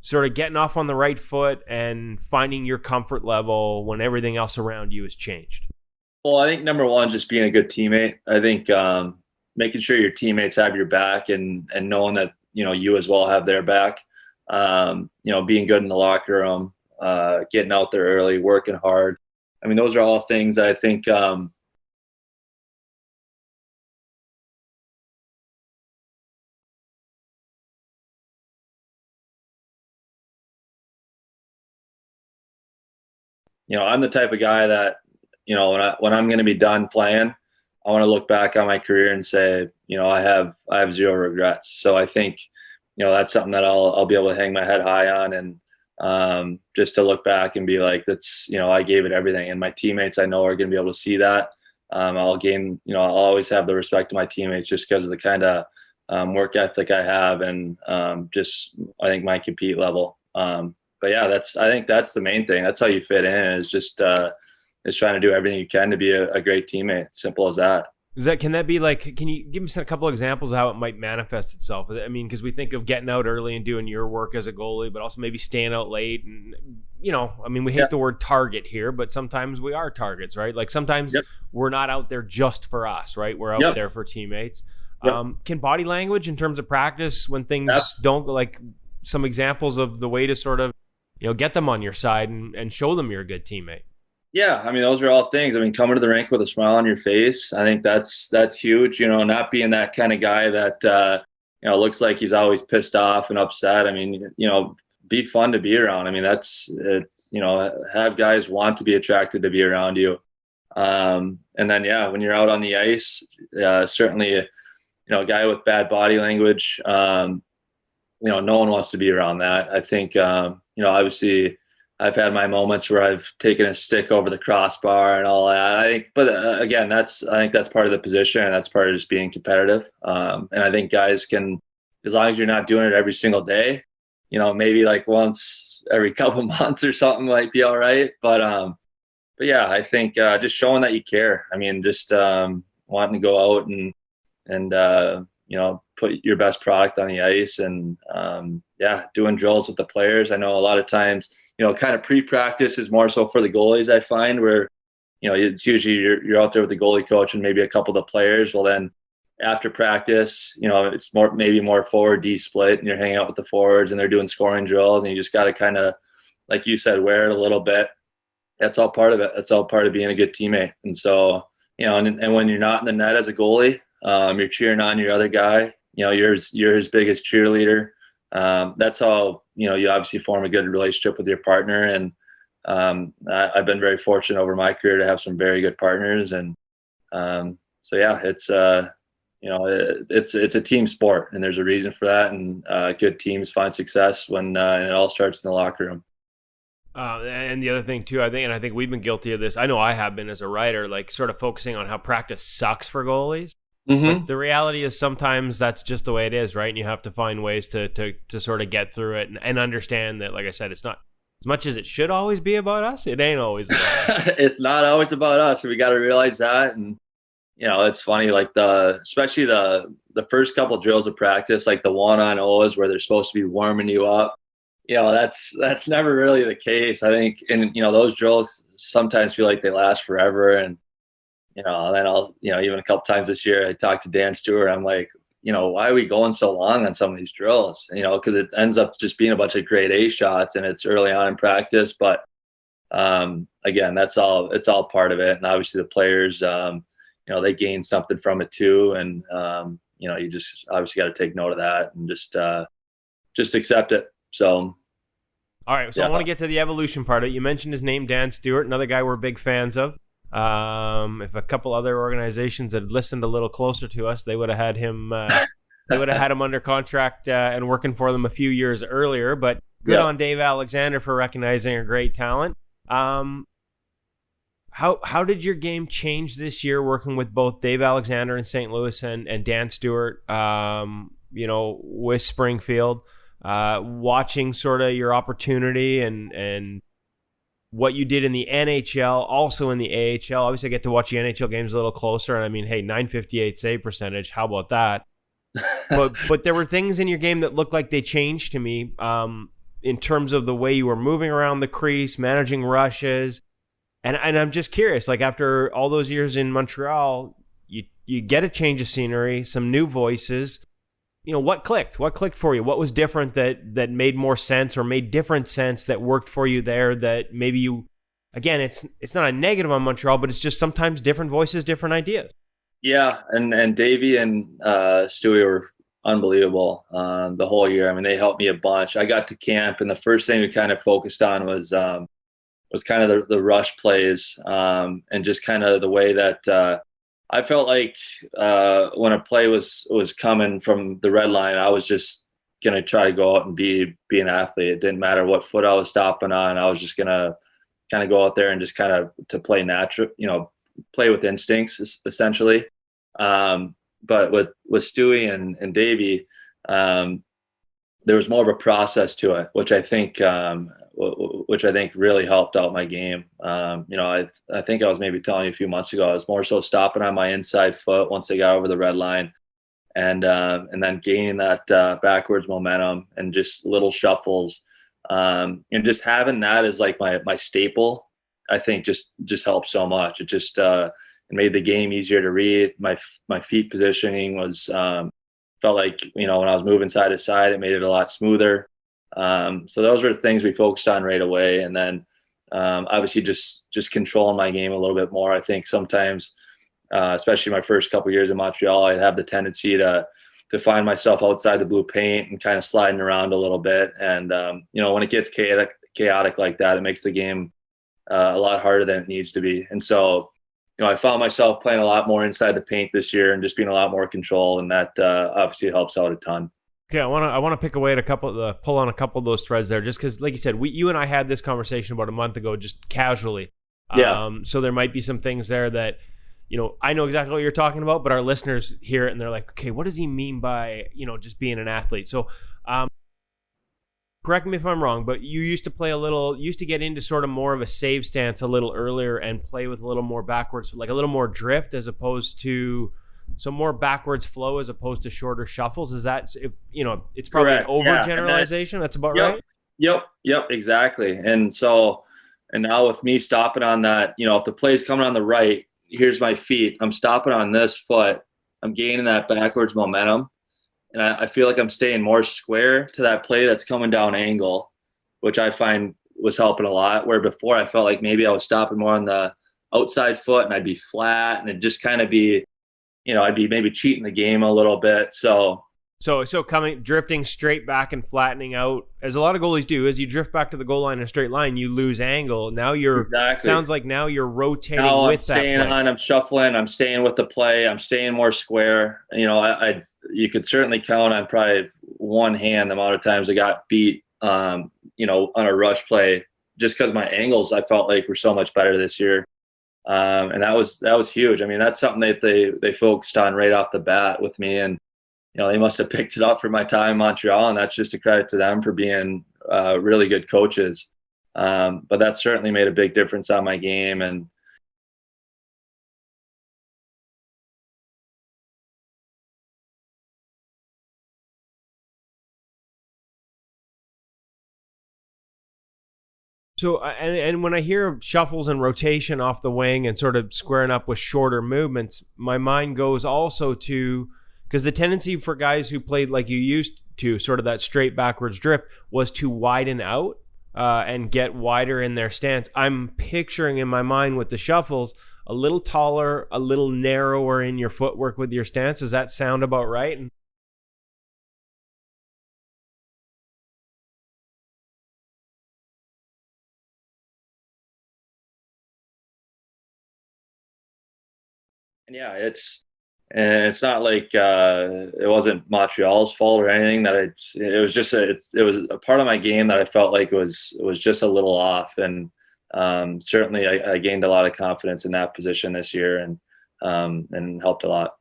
sort of getting off on the right foot and finding your comfort level when everything else around you has changed? Well, I think number one, just being a good teammate. I think making sure your teammates have your back and knowing that you as well have their back. Being good in the locker room, getting out there early, working hard. I mean, those are all things that I think I'm the type of guy that, when I'm going to be done playing, I want to look back on my career and say, I have zero regrets. So I think, that's something that I'll be able to hang my head high on, and just to look back and be like, that's, I gave it everything, and my teammates I know are going to be able to see that. I'll always have the respect of my teammates just because of the kind of work ethic I have, and just, I think, my compete level. But yeah, I think that's the main thing. That's how you fit in, is just is trying to do everything you can to be a great teammate. Simple as that. Can you give me a couple of examples of how it might manifest itself? I mean, because we think of getting out early and doing your work as a goalie, but also maybe staying out late. And, we hate the word target here, but sometimes we are targets, right? Like sometimes we're not out there just for us, right? We're out there for teammates. Can body language in terms of practice, when things don't, like some examples of the way to sort of, get them on your side and show them you're a good teammate? Yeah, I mean, those are all things. I mean, coming to the rink with a smile on your face, I think that's huge. Not being that kind of guy that looks like he's always pissed off and upset. I mean, be fun to be around. I mean, have guys want to be attracted to be around you. And then when you're out on the ice, certainly a guy with bad body language, no one wants to be around that. I think obviously I've had my moments where I've taken a stick over the crossbar and all that. I think that's part of the position, and that's part of just being competitive. And I think guys can, as long as you're not doing it every single day, maybe like once every couple months or something might be all right. But yeah, I think just showing that you care. I mean, just wanting to go out and put your best product on the ice, and doing drills with the players. I know a lot of times, kind of pre-practice is more so for the goalies, I find, where, it's usually you're out there with the goalie coach and maybe a couple of the players. Well, then after practice, it's maybe more forward D split, and you're hanging out with the forwards and they're doing scoring drills, and you just got to kind of, like you said, wear it a little bit. That's all part of it. That's all part of being a good teammate. And so, and when you're not in the net as a goalie, you're cheering on your other guy. You're his biggest cheerleader. That's how, you obviously form a good relationship with your partner. And I've been very fortunate over my career to have some very good partners. And so, yeah, it's a team sport, and there's a reason for that. And good teams find success when it all starts in the locker room. And the other thing too, I think we've been guilty of this. I know I have been as a writer, like sort of focusing on how practice sucks for goalies. But the reality is sometimes that's just the way it is, right? And you have to find ways to sort of get through it and understand that, like I said, it's not as much as it should always be about us. It ain't always about us. It's not always about us. We got to realize that. And, it's funny, like especially the first couple drills of practice, like the 1-on-0s where they're supposed to be warming you up. That's never really the case. I think, and, those drills sometimes feel like they last forever. And, then I'll, even a couple times this year, I talked to Dan Stewart. I'm like, why are we going so long on some of these drills? Because it ends up just being a bunch of grade A shots and it's early on in practice. But again, it's all part of it. And obviously the players, they gain something from it too. And, you just obviously got to take note of that and just accept it. So. All right. So I want to get to the evolution part of it. You mentioned his name, Dan Stewart, another guy we're big fans of. If a couple other organizations had listened a little closer to us, they would have had him. They would have had him under contract and working for them a few years earlier. But good on Dave Alexander for recognizing a great talent. How did your game change this year working with both Dave Alexander in St. Louis and Dan Stewart? With Springfield, watching sort of your opportunity and what you did in the NHL, also in the AHL. Obviously, I get to watch the NHL games a little closer. And I mean, hey, .958 save percentage. How about that? But there were things in your game that looked like they changed to me in terms of the way you were moving around the crease, managing rushes. And I'm just curious, like after all those years in Montreal, you get a change of scenery, some new voices. What clicked? What clicked for you? What was different that made more sense or made different sense that worked for you there that maybe you, again, it's not a negative on Montreal, but it's just sometimes different voices, different ideas. Yeah. And Davey and Stewie were unbelievable the whole year. I mean, they helped me a bunch. I got to camp and the first thing we kind of focused on was kind of the rush plays and just kind of the way that I felt like when a play was coming from the red line, I was just going to try to go out and be an athlete. It didn't matter what foot I was stopping on. I was just going to kind of go out there and just kind of to play natural, play with instincts essentially. But with Stewie and Davey, there was more of a process to it, which I think really helped out my game. I think I was maybe telling you a few months ago, I was more so stopping on my inside foot once they got over the red line and then gaining that backwards momentum and just little shuffles. And just having that as like my staple, I think just helped so much. It just it made the game easier to read. My feet positioning was felt like, when I was moving side to side, it made it a lot smoother. So those were the things we focused on right away. And then obviously just controlling my game a little bit more. I think sometimes, especially my first couple of years in Montreal, I'd have the tendency to find myself outside the blue paint and kind of sliding around a little bit. And, when it gets chaotic like that, it makes the game a lot harder than it needs to be. And so, I found myself playing a lot more inside the paint this year and just being a lot more control. And that obviously helps out a ton. Okay, I want to pick away at pull on a couple of those threads there, just because, like you said, you and I had this conversation about a month ago, just casually. Yeah. So there might be some things there that, I know exactly what you're talking about, but our listeners hear it and they're like, okay, what does he mean by, just being an athlete? So, correct me if I'm wrong, but you used to get into sort of more of a save stance a little earlier and play with a little more backwards, like a little more drift as opposed to. So more backwards flow as opposed to shorter shuffles. Is that, it's probably Correct. an overgeneralization. That's about right. Yep, exactly. And so, and now with me stopping on that, if the play's coming on the right, here's my feet. I'm stopping on this foot. I'm gaining that backwards momentum. And I feel like I'm staying more square to that play that's coming down angle, which I find was helping a lot. Where before I felt like maybe I was stopping more on the outside foot and I'd be flat and it'd just kind of be, I'd be maybe cheating the game a little bit. So drifting straight back and flattening out, as a lot of goalies do, as you drift back to the goal line in a straight line, you lose angle. Now sounds like now you're rotating now with I'm that staying play. I'm shuffling, I'm staying with the play, I'm staying more square. You could certainly count on probably one hand the amount of times I got beat, on a rush play just because my angles I felt like were so much better this year. And that was huge. I mean, that's something that they focused on right off the bat with me, and they must have picked it up for my time in Montreal, and that's just a credit to them for being really good coaches. But that certainly made a big difference on my game. And So, and when I hear shuffles and rotation off the wing and sort of squaring up with shorter movements, my mind goes also to, because the tendency for guys who played like you used to, sort of that straight backwards drip, was to widen out and get wider in their stance. I'm picturing in my mind with the shuffles a little taller, a little narrower in your footwork with your stance. Does that sound about right? And yeah, it's not like it wasn't Montreal's fault or anything. It was just it was a part of my game that I felt like was just a little off. And certainly I gained a lot of confidence in that position this year, and helped a lot.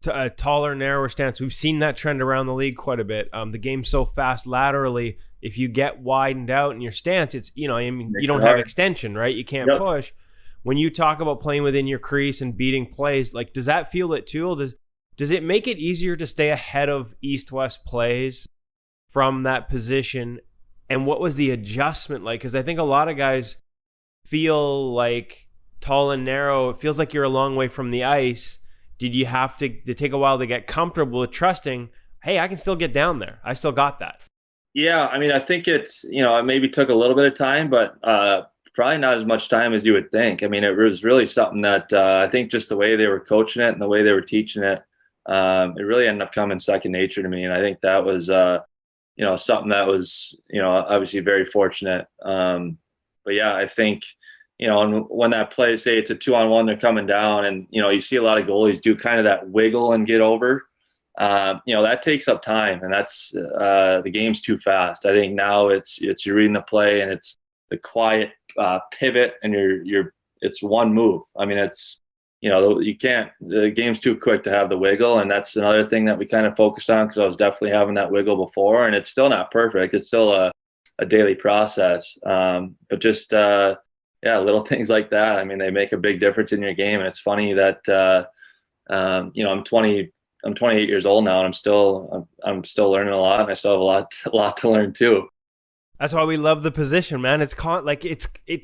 A taller, narrower stance. We've seen that trend around the league quite a bit. The game's so fast laterally. If you get widened out in your stance, it's you don't have extension, right? You can't push. When you talk about playing within your crease and beating plays, like, does that feel it too? Does it make it easier to stay ahead of east-west plays from that position? And what was the adjustment like? Because I think a lot of guys feel like tall and narrow, it feels like you're a long way from the ice. Did you have to take a while to get comfortable with trusting, hey, I can still get down there. I still got that. Yeah, I mean, I think it's, it maybe took a little bit of time, but probably not as much time as you would think. I mean, it was really something that I think just the way they were coaching it and the way they were teaching it, it really ended up coming second nature to me. And I think that was, something that was, obviously very fortunate. But yeah, I think, and when that play, say it's a 2-on-1, they're coming down, and, you see a lot of goalies do kind of that wiggle and get over. That takes up time, and that's the game's too fast. I think now it's you're reading the play, and it's the quiet pivot, and it's one move. I mean, it's, you can't, the game's too quick to have the wiggle. And that's another thing that we kind of focused on, because I was definitely having that wiggle before, and it's still not perfect. It's still a daily process. But just, little things like that. I mean, they make a big difference in your game. And it's funny that, I'm 28 years old now, and I'm still learning a lot, and I still have a lot to learn too. That's why we love the position, man. It's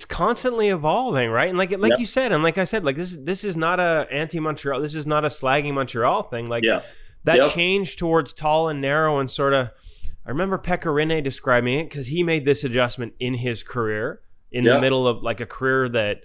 constantly evolving, right? And like you said, and like I said, like this is not a anti-Montreal. This is not a slagging Montreal thing. Like that change towards tall and narrow, and sort of, I remember Pecorine describing it, because he made this adjustment in his career in the middle of like a career that,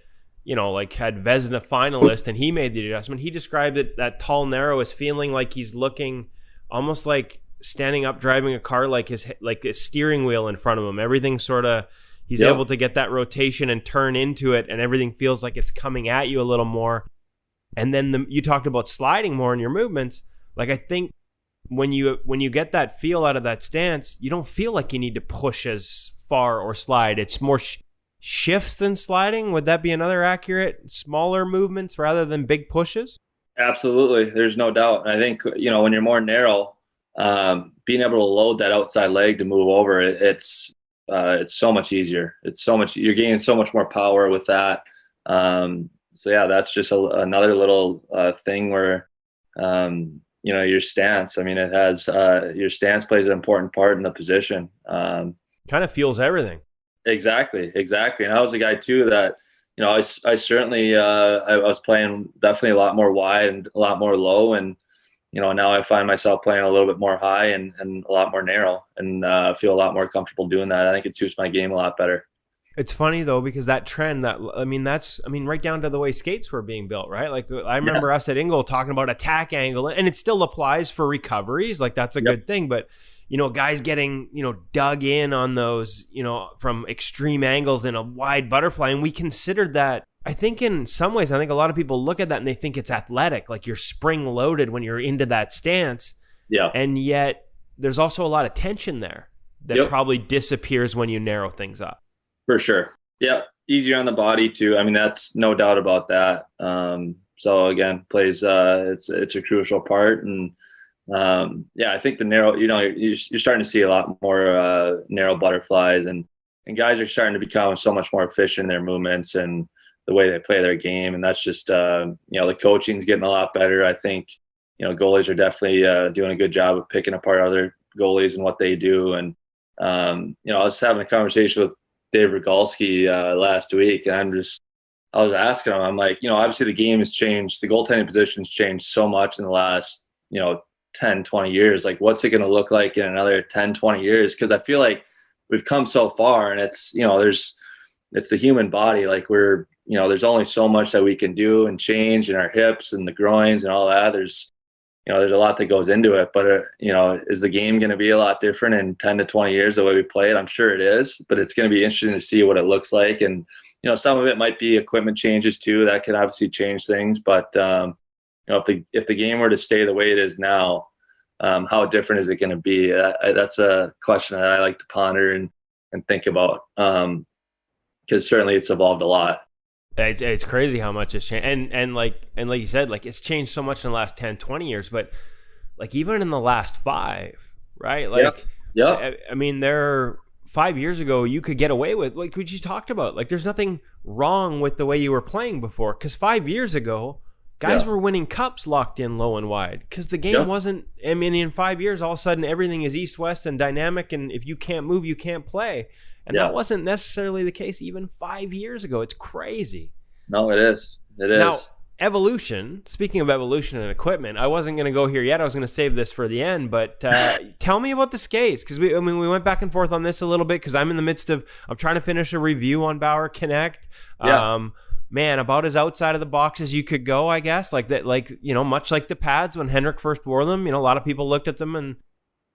like had Vezina finalist, and he made the adjustment. He described it, that tall narrow, as feeling like he's looking almost like standing up driving a car, like a steering wheel in front of him. Everything sort of, he's able to get that rotation and turn into it, and everything feels like it's coming at you a little more. And then you talked about sliding more in your movements. Like, I think when you get that feel out of that stance, you don't feel like you need to push as far or slide. It's more shifts than sliding. Would that be another accurate? Smaller movements rather than big pushes? Absolutely. There's no doubt. And I think, when you're more narrow, being able to load that outside leg to move over, it's so much easier. You're gaining so much more power with that. So yeah, that's just another little thing where, your stance, I mean, it has, your stance plays an important part in the position. Kind of fuels everything. Exactly. And I was a guy too that, I certainly, I was playing definitely a lot more wide and a lot more low, and now I find myself playing a little bit more high and a lot more narrow, and feel a lot more comfortable doing that. I think it suits my game a lot better. It's funny though, because that trend, that's right down to the way skates were being built, right? Like, I remember us at InGoal talking about attack angle, and it still applies for recoveries. Like, that's a good thing, but guys getting, dug in on those, from extreme angles in a wide butterfly. And we considered that, I think in some ways, I think a lot of people look at that and they think it's athletic, like you're spring loaded when you're into that stance. Yeah. And yet there's also a lot of tension there that probably disappears when you narrow things up. For sure. Yeah, easier on the body too. I mean, that's no doubt about that. So again, plays it's a crucial part, and yeah, I think the narrow, you're starting to see a lot more narrow butterflies, and guys are starting to become so much more efficient in their movements and the way they play their game, and that's just the coaching's getting a lot better. I think goalies are definitely doing a good job of picking apart other goalies and what they do, and I was having a conversation with Dave Rogalski last week, and I was asking him, I'm like, obviously the game has changed, the goaltending position's changed so much in the last 10, 20 years. Like, what's it going to look like in another 10, 20 years? Because I feel like we've come so far, and it's the human body. Like, there's only so much that we can do and change in our hips and the groins and all that. There's a lot that goes into it, but is the game going to be a lot different in 10 to 20 years the way we play it? I'm sure it is, but it's going to be interesting to see what it looks like. And some of it might be equipment changes too, that can obviously change things. But if the game were to stay the way it is now, how different is it going to be? That's a question that I like to ponder and think about, because certainly it's evolved a lot. It's crazy how much it's changed. And like you said, like, it's changed so much in the last 10, 20 years, but like even in the last 5, right? Like, yeah. I mean, 5 years ago, you could get away with, like what you talked about. Like, there's nothing wrong with the way you were playing before. Because 5 years ago, guys were winning cups locked in low and wide. Because the game wasn't, I mean, in 5 years, all of a sudden, everything is east-west and dynamic. And if you can't move, you can't play. And that wasn't necessarily the case even 5 years ago. It's crazy. No, it is. It is. Now, evolution, speaking of evolution and equipment, I wasn't going to go here yet. I was going to save this for the end, but tell me about the skates, because we went back and forth on this a little bit, because I'm in the midst of, I'm trying to finish a review on Bauer KONEKT. Man, about as outside of the box as you could go, I guess. Like that, much like the pads when Henrik first wore them, a lot of people looked at them and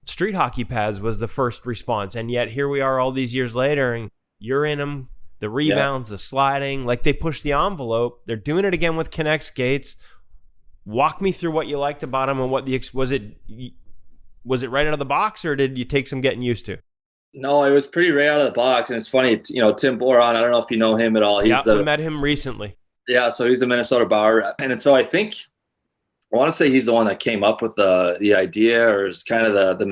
street hockey pads was the first response. And yet here we are all these years later, and you're in them. The rebounds, the sliding, like they push the envelope. They're doing it again with KONEKT skates. Walk me through what you liked about them, and what was it right out of the box, or did you take some getting used to? No, it was pretty right out of the box. And it's funny, Tim Boron, I don't know if you know him at all. We met him recently. Yeah, so he's a Minnesota Bauer. And so I want to say he's the one that came up with the idea, or is kind of the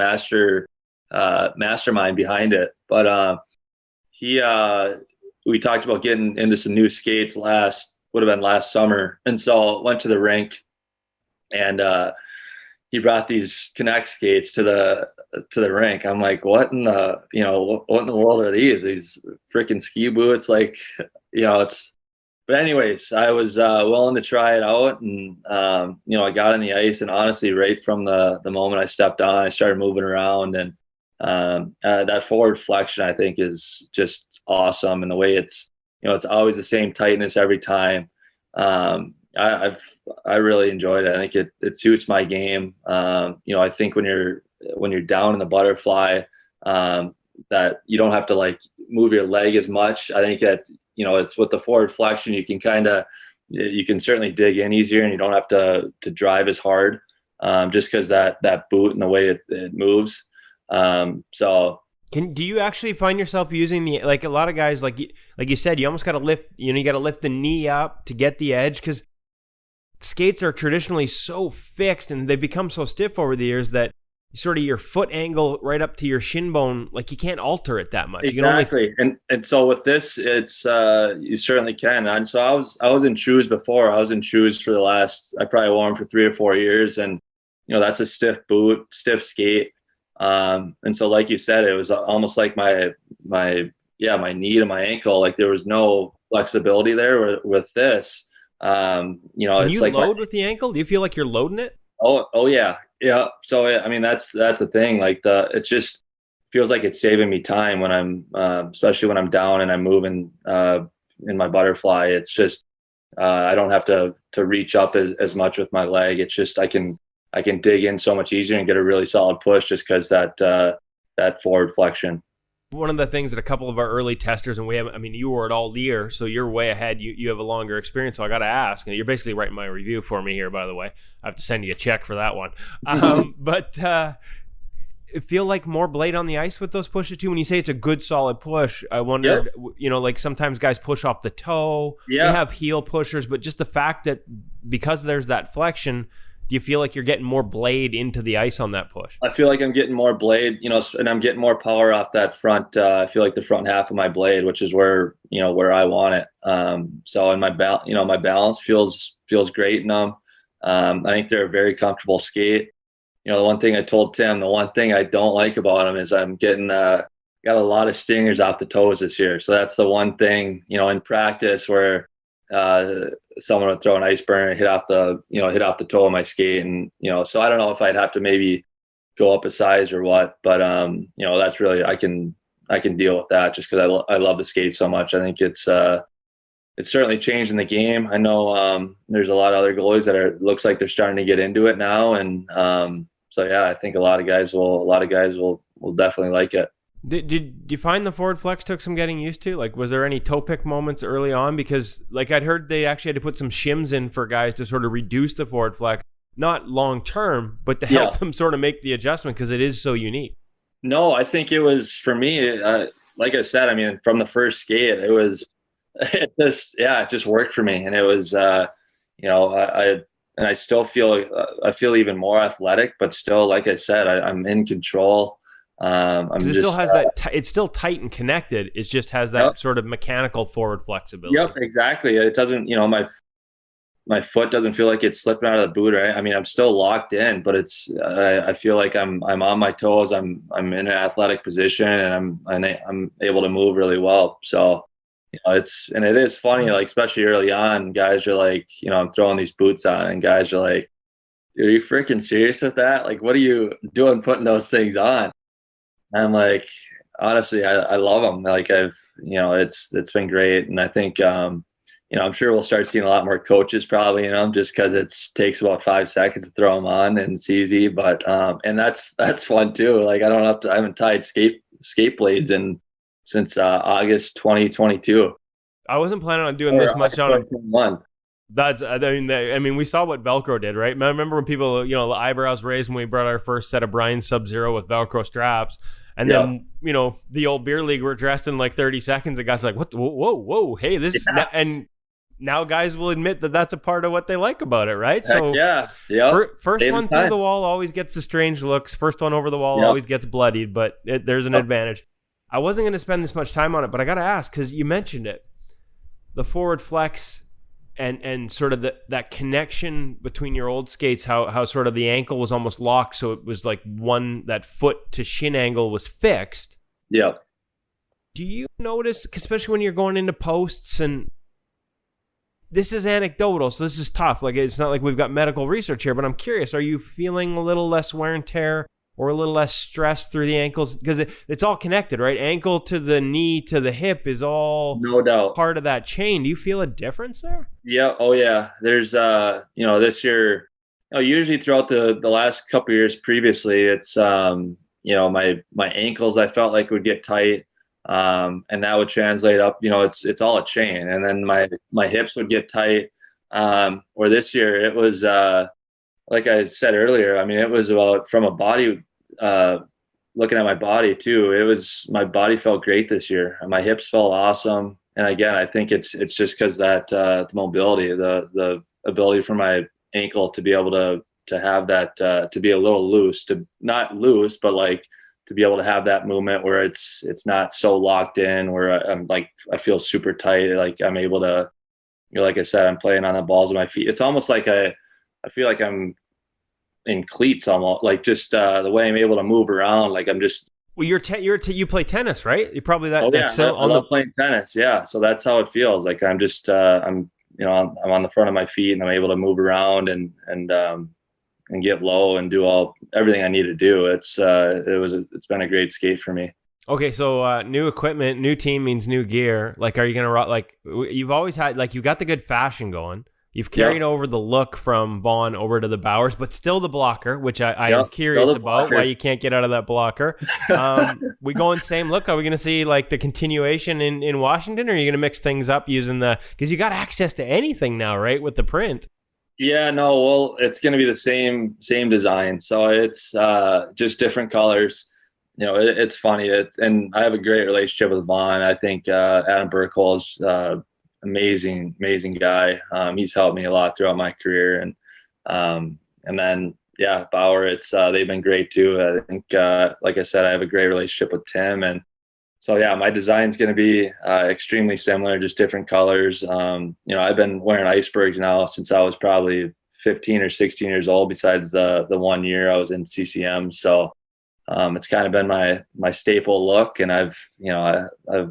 mastermind behind it. But we talked about getting into some new skates would have been last summer. And so went to the rink, and he brought these KONEKT skates to the rink. I'm like, what in the world are these freaking ski boots? Like, but anyways, I was willing to try it out, and I got on the ice, and honestly, right from the moment I stepped on, I started moving around, and that forward flexion, I think, is just awesome. And the way it's always the same tightness every time. I really enjoyed it. I think it suits my game. I think when you're down in the butterfly, that you don't have to like move your leg as much. I think that it's with the forward flexion, you can certainly dig in easier, and you don't have to drive as hard, just because that boot and the way it moves. Do you actually find yourself using like a lot of guys, like you said, you almost got to lift, you got to lift the knee up to get the edge, because skates are traditionally so fixed and they've become so stiff over the years that sort of your foot angle right up to your shin bone, like you can't alter it that much. Exactly. And so with this, it's you certainly can. And so I was in shoes before. I was in shoes for I probably wore them for 3 or 4 years, and that's a stiff boot, stiff skate. And so, like you said, it was almost like my knee to my ankle. Like there was no flexibility there with this. Can you it's like load with the ankle? Do you feel like you're loading it? Oh yeah. So I mean, that's the thing. Like it just feels like it's saving me time when I'm, especially when I'm down and I'm moving in my butterfly. It's just I don't have to reach up as much with my leg. It's just I can dig in so much easier and get a really solid push, just because that forward flexion. One of the things that a couple of our early testers, and you were at all year, so you're way ahead. You have a longer experience, so I got to ask. And you're basically writing my review for me here, by the way. I have to send you a check for that one. But feel like more blade on the ice with those pushes too? When you say it's a good solid push, I wondered, like sometimes guys push off the toe. Yeah. They have heel pushers, but just the fact that because there's that flexion, do you feel like you're getting more blade into the ice on that push? I feel like I'm getting more blade, and I'm getting more power off that front. I feel like the front half of my blade, which is where I want it. So in my balance feels great in them. I think they're a very comfortable skate. The one thing I told Tim, the one thing I don't like about them is I'm getting got a lot of stingers off the toes this year. So that's the one thing, in practice where someone would throw an ice burner and hit off the toe of my skate. And, so I don't know if I'd have to maybe go up a size or what, but that's really, I can deal with that just because I love the skate so much. I think it's certainly changing the game. I know there's a lot of other goalies that looks like they're starting to get into it now. And so, yeah, I think a lot of guys will definitely like it. Did you find the forward flex took some getting used to? Like, was there any toe pick moments early on? Because like I'd heard they actually had to put some shims in for guys to sort of reduce the forward flex, not long term, but to help them sort of make the adjustment because it is so unique. No, I think it was for me, like I said, I mean, from the first skate, it just worked for me. And it was, I still feel even more athletic, but still, like I said, I'm in control. It still has it's still tight and connected. It just has that sort of mechanical forward flexibility. Yep, exactly. It doesn't, my foot doesn't feel like it's slipping out of the boot. Right? I mean, I'm still locked in, but I feel like I'm on my toes. I'm in an athletic position, and I'm able to move really well. So, it is funny, like especially early on, guys are like, I'm throwing these boots on, and guys are like, "Are you freaking serious with that? Like, what are you doing putting those things on?" I'm like, honestly, I love them. Like it's been great. And I think, I'm sure we'll start seeing a lot more coaches probably, just cause it takes about 5 seconds to throw them on and it's easy, but, and that's fun too. Like I haven't tied skate blades since August 2022. I wasn't planning on doing this much on one. That's, I mean, we saw what Velcro did, right? I remember when people, the eyebrows raised when we brought our first set of Brian Sub-Zero with Velcro straps. And then, the old beer league were dressed in like 30 seconds. The guy's like, what? Whoa. Hey, this, and now guys will admit that that's a part of what they like about it, right? So first one through the wall always gets the strange looks. First one over the wall always gets bloodied, but there's an advantage. I wasn't going to spend this much time on it, but I got to ask, because you mentioned it, the forward flex and sort of that connection between your old skates, how sort of the ankle was almost locked, so it was like that foot to shin angle was fixed. Yeah. Do you notice, especially when you're going into posts, and this is anecdotal, so this is tough. Like it's not like we've got medical research here, but I'm curious, are you feeling a little less wear and tear or a little less stress through the ankles? Because it's all connected, right? Ankle to the knee to the hip is all no doubt part of that chain. Do you feel a difference there? Yeah. Oh yeah. There's this year, usually throughout the last couple of years previously, it's my ankles I felt like would get tight, and that would translate up. It's all a chain, and then my hips would get tight. Or this year it was like I said earlier. I mean, it was about from a body. Looking at my body too, my body felt great this year. My hips felt awesome. And again, I think it's just because that the mobility, the ability for my ankle to be able to have that, to be a little loose, to not loose, but like to be able to have that movement where it's not so locked in, where I'm like, I feel super tight. Like I'm able to, like I said, I'm playing on the balls of my feet. It's almost like I feel like I'm in cleats, almost like just the way I'm able to move around. Like I'm just. Well, you play tennis, right? You probably that. Oh yeah, that's I love playing tennis. Yeah, so that's how it feels. Like I'm just I'm on the front of my feet and I'm able to move around and get low and do everything I need to do. It's been a great skate for me. Okay, so new equipment, new team means new gear. Like, are you gonna like? You've always had like you've got the good fashion going. You've carried over the look from Vaughn over to the Bauers, but still the blocker, which I am curious about why you can't get out of that blocker. We going same look? Are we going to see like the continuation in Washington, or are you going to mix things up using because you got access to anything now, right, with the print? Yeah, no, well, it's going to be the same design. So it's just different colors. It's funny. And I have a great relationship with Vaughn. I think Adam Burkholz, amazing guy. He's helped me a lot throughout my career, and then yeah, Bauer. It's they've been great too. I think, like I said, I have a great relationship with Tim, and so yeah, my design's going to be extremely similar, just different colors. I've been wearing icebergs now since I was probably 15 or 16 years old. Besides the 1 year I was in CCM, so it's kind of been my staple look, and I've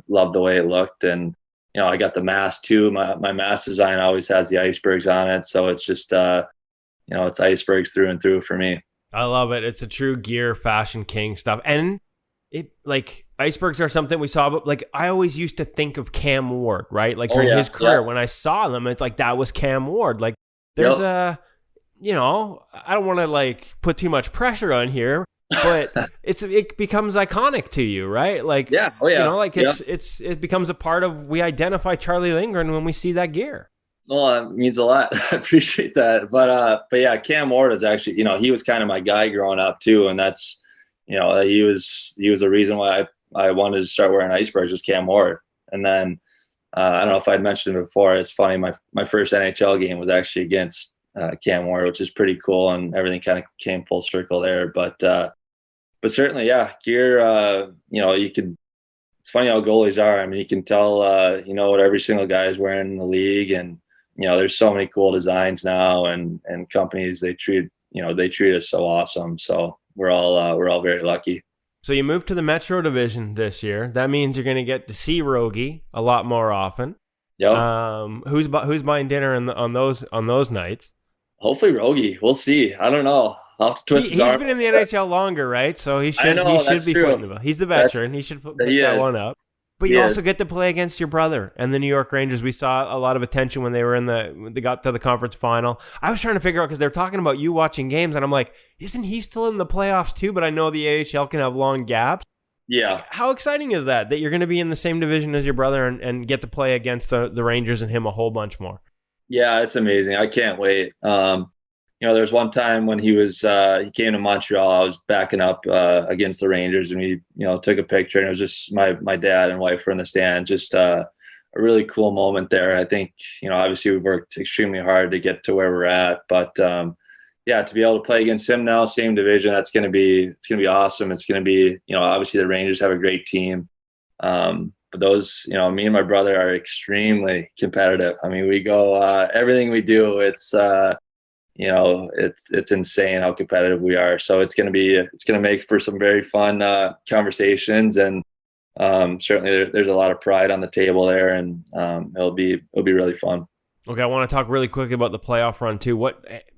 loved the way it looked. And I got the mask too. My mask design always has the icebergs on it, so it's just it's icebergs through and through for me. I love it. It's a true gear fashion king stuff. And it, like, icebergs are something we saw, but like I always used to think of Cam Ward, right? Like during his career, when I saw them, it's like that was Cam Ward. Like there's I don't want to like put too much pressure on here, but it becomes iconic to you, right? Like it becomes a part of, we identify Charlie Lindgren when we see that gear. Well, that means a lot. I appreciate that. But yeah, Cam Ward is actually, he was kind of my guy growing up too, and that's, he was the reason why I wanted to start wearing icebergs, was Cam Ward. And then I don't know if I'd mentioned it before. It's funny, my first NHL game was actually against Cam Ward, which is pretty cool, and everything kind of came full circle there. But certainly, yeah, gear. You could. It's funny how goalies are. I mean, you can tell what every single guy is wearing in the league, and there's so many cool designs now, and companies, they treat us so awesome. So we're all very lucky. So you moved to the Metro Division this year. That means you're going to get to see Rogie a lot more often. Yeah. Who's buying dinner on those nights? Hopefully Rogie. We'll see. I don't know. I'll have to twist his arm. He's been in the NHL longer, right? So he should be footing the bill. He's the veteran. He should pick that one up. But you also get to play against your brother and the New York Rangers. We saw a lot of attention when they got to the conference final. I was trying to figure out, because they're talking about you watching games, and I'm like, isn't he still in the playoffs too? But I know the AHL can have long gaps. Yeah. How exciting is that you're going to be in the same division as your brother and get to play against the Rangers and him a whole bunch more? Yeah, it's amazing. I can't wait. There's one time when he came to Montreal. I was backing up against the Rangers, and we, took a picture, and it was just my dad and wife were in the stand. Just a really cool moment there. I think, obviously we've worked extremely hard to get to where we're at, but yeah, to be able to play against him now, same division, it's going to be awesome. It's going to be, obviously the Rangers have a great team. But those, me and my brother are extremely competitive. I mean, we go, everything we do, it's insane how competitive we are. So it's going to make for some very fun conversations, and certainly there's a lot of pride on the table there, and it'll be really fun. Okay, I want to talk really quickly about the playoff run too.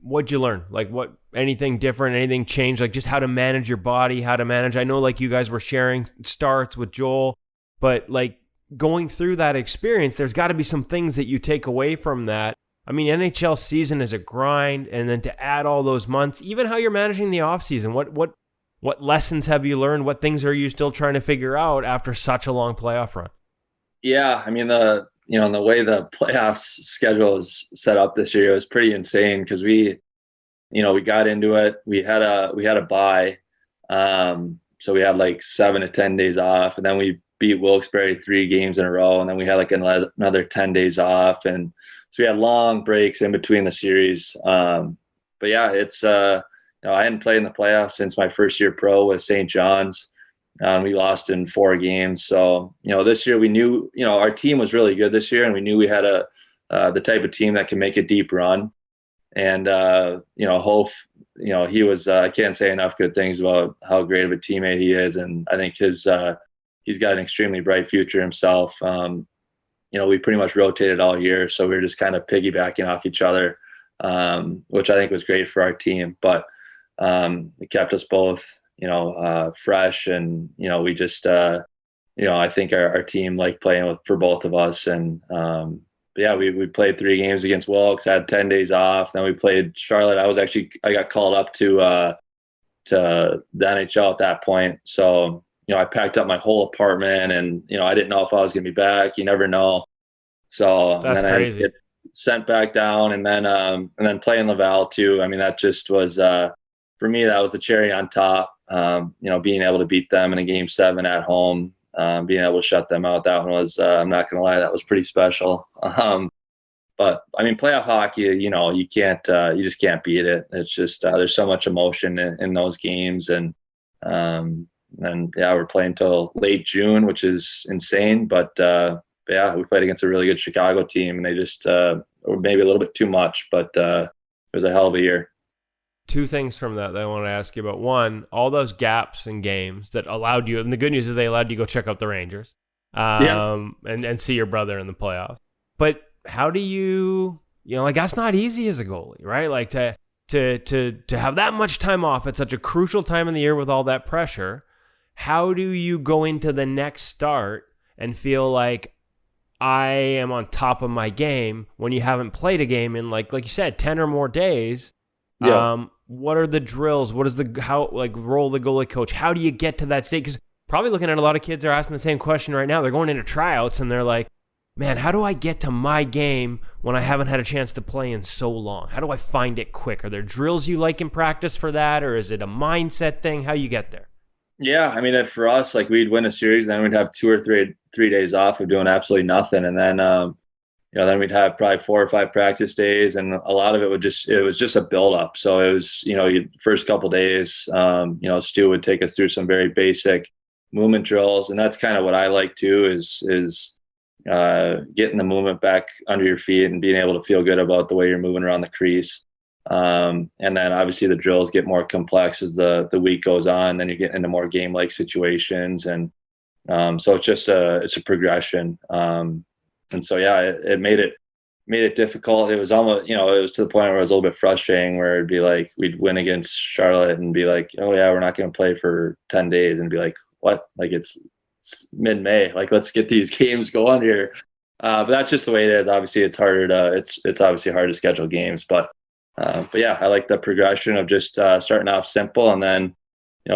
What'd you learn? Like, anything different? Anything changed? Like, just how to manage your body, how to manage. I know, like, you guys were sharing starts with Joel, but like going through that experience, there's got to be some things that you take away from that. I mean, NHL season is a grind, and then to add all those months, even how you're managing the off season. What lessons have you learned? What things are you still trying to figure out after such a long playoff run? Yeah, I mean, the way the playoffs schedule is set up this year, it was pretty insane, because we got into it. We had a bye, so we had like 7 to 10 days off, and then we beat Wilkes-Barre 3 games in a row, and then we had like another 10 days off, and so we had long breaks in between the series. But yeah, it's I hadn't played in the playoffs since my first year pro with St. John's. We lost in 4 games. So, this year we knew, our team was really good this year, and we knew we had the type of team that can make a deep run. And, Hof, he was, I can't say enough good things about how great of a teammate he is. And I think he's got an extremely bright future himself. We pretty much rotated all year, so we were just kind of piggybacking off each other, which I think was great for our team. But it kept us both, fresh, and we just, I think our team liked playing for both of us. And yeah, we played 3 games against Wilkes, had 10 days off. Then we played Charlotte. I got called up to the NHL at that point, so. I packed up my whole apartment, and, I didn't know if I was going to be back. You never know. So that's crazy. sent back down, and then playing Laval too. I mean, that just was for me, that was the cherry on top. Being able to beat them in a game 7 at home, being able to shut them out. That one was, I'm not going to lie, that was pretty special. But I mean, playoff hockey, you can't, you just can't beat it. It's just, there's so much emotion in those games. And we're playing till late June, which is insane. But yeah, we played against a really good Chicago team, and they just were maybe a little bit too much, but it was a hell of a year. Two things from that I want to ask you about. One, all those gaps in games that allowed you, and the good news is they allowed you to go check out the Rangers and see your brother in the playoffs. But how do you that's not easy as a goalie, right? Like to have that much time off at such a crucial time in the year with all that pressure. How do you go into the next start and feel like I am on top of my game when you haven't played a game in like you said, 10 or more days? Yeah. What are the drills? What is role of the goalie coach? How do you get to that state? Because probably looking at a lot of kids are asking the same question right now. They're going into tryouts and they're like, man, how do I get to my game when I haven't had a chance to play in so long? How do I find it quick? Are there drills you like in practice for that? Or is it a mindset thing? How you get there? Yeah. I mean, for us, like we'd win a series, and then we'd have 2 or 3 days off of doing absolutely nothing. And then, then we'd have probably 4 or 5 practice days, and a lot of it was just a build up. So it was, first couple of days, Stu would take us through some very basic movement drills. And that's kind of what I like too, is getting the movement back under your feet and being able to feel good about the way you're moving around the crease. And then obviously the drills get more complex as the week goes on. Then you get into more game-like situations. And so it's a progression. And so, yeah, it made it difficult. It was almost, it was to the point where it was a little bit frustrating, where it'd be like, we'd win against Charlotte and be like, oh yeah, we're not going to play for 10 days, and be like, what? Like it's mid-May. Like, let's get these games going here. But that's just the way it is. Obviously it's harder it's obviously hard to schedule games, but yeah, I like the progression of just starting off simple and then,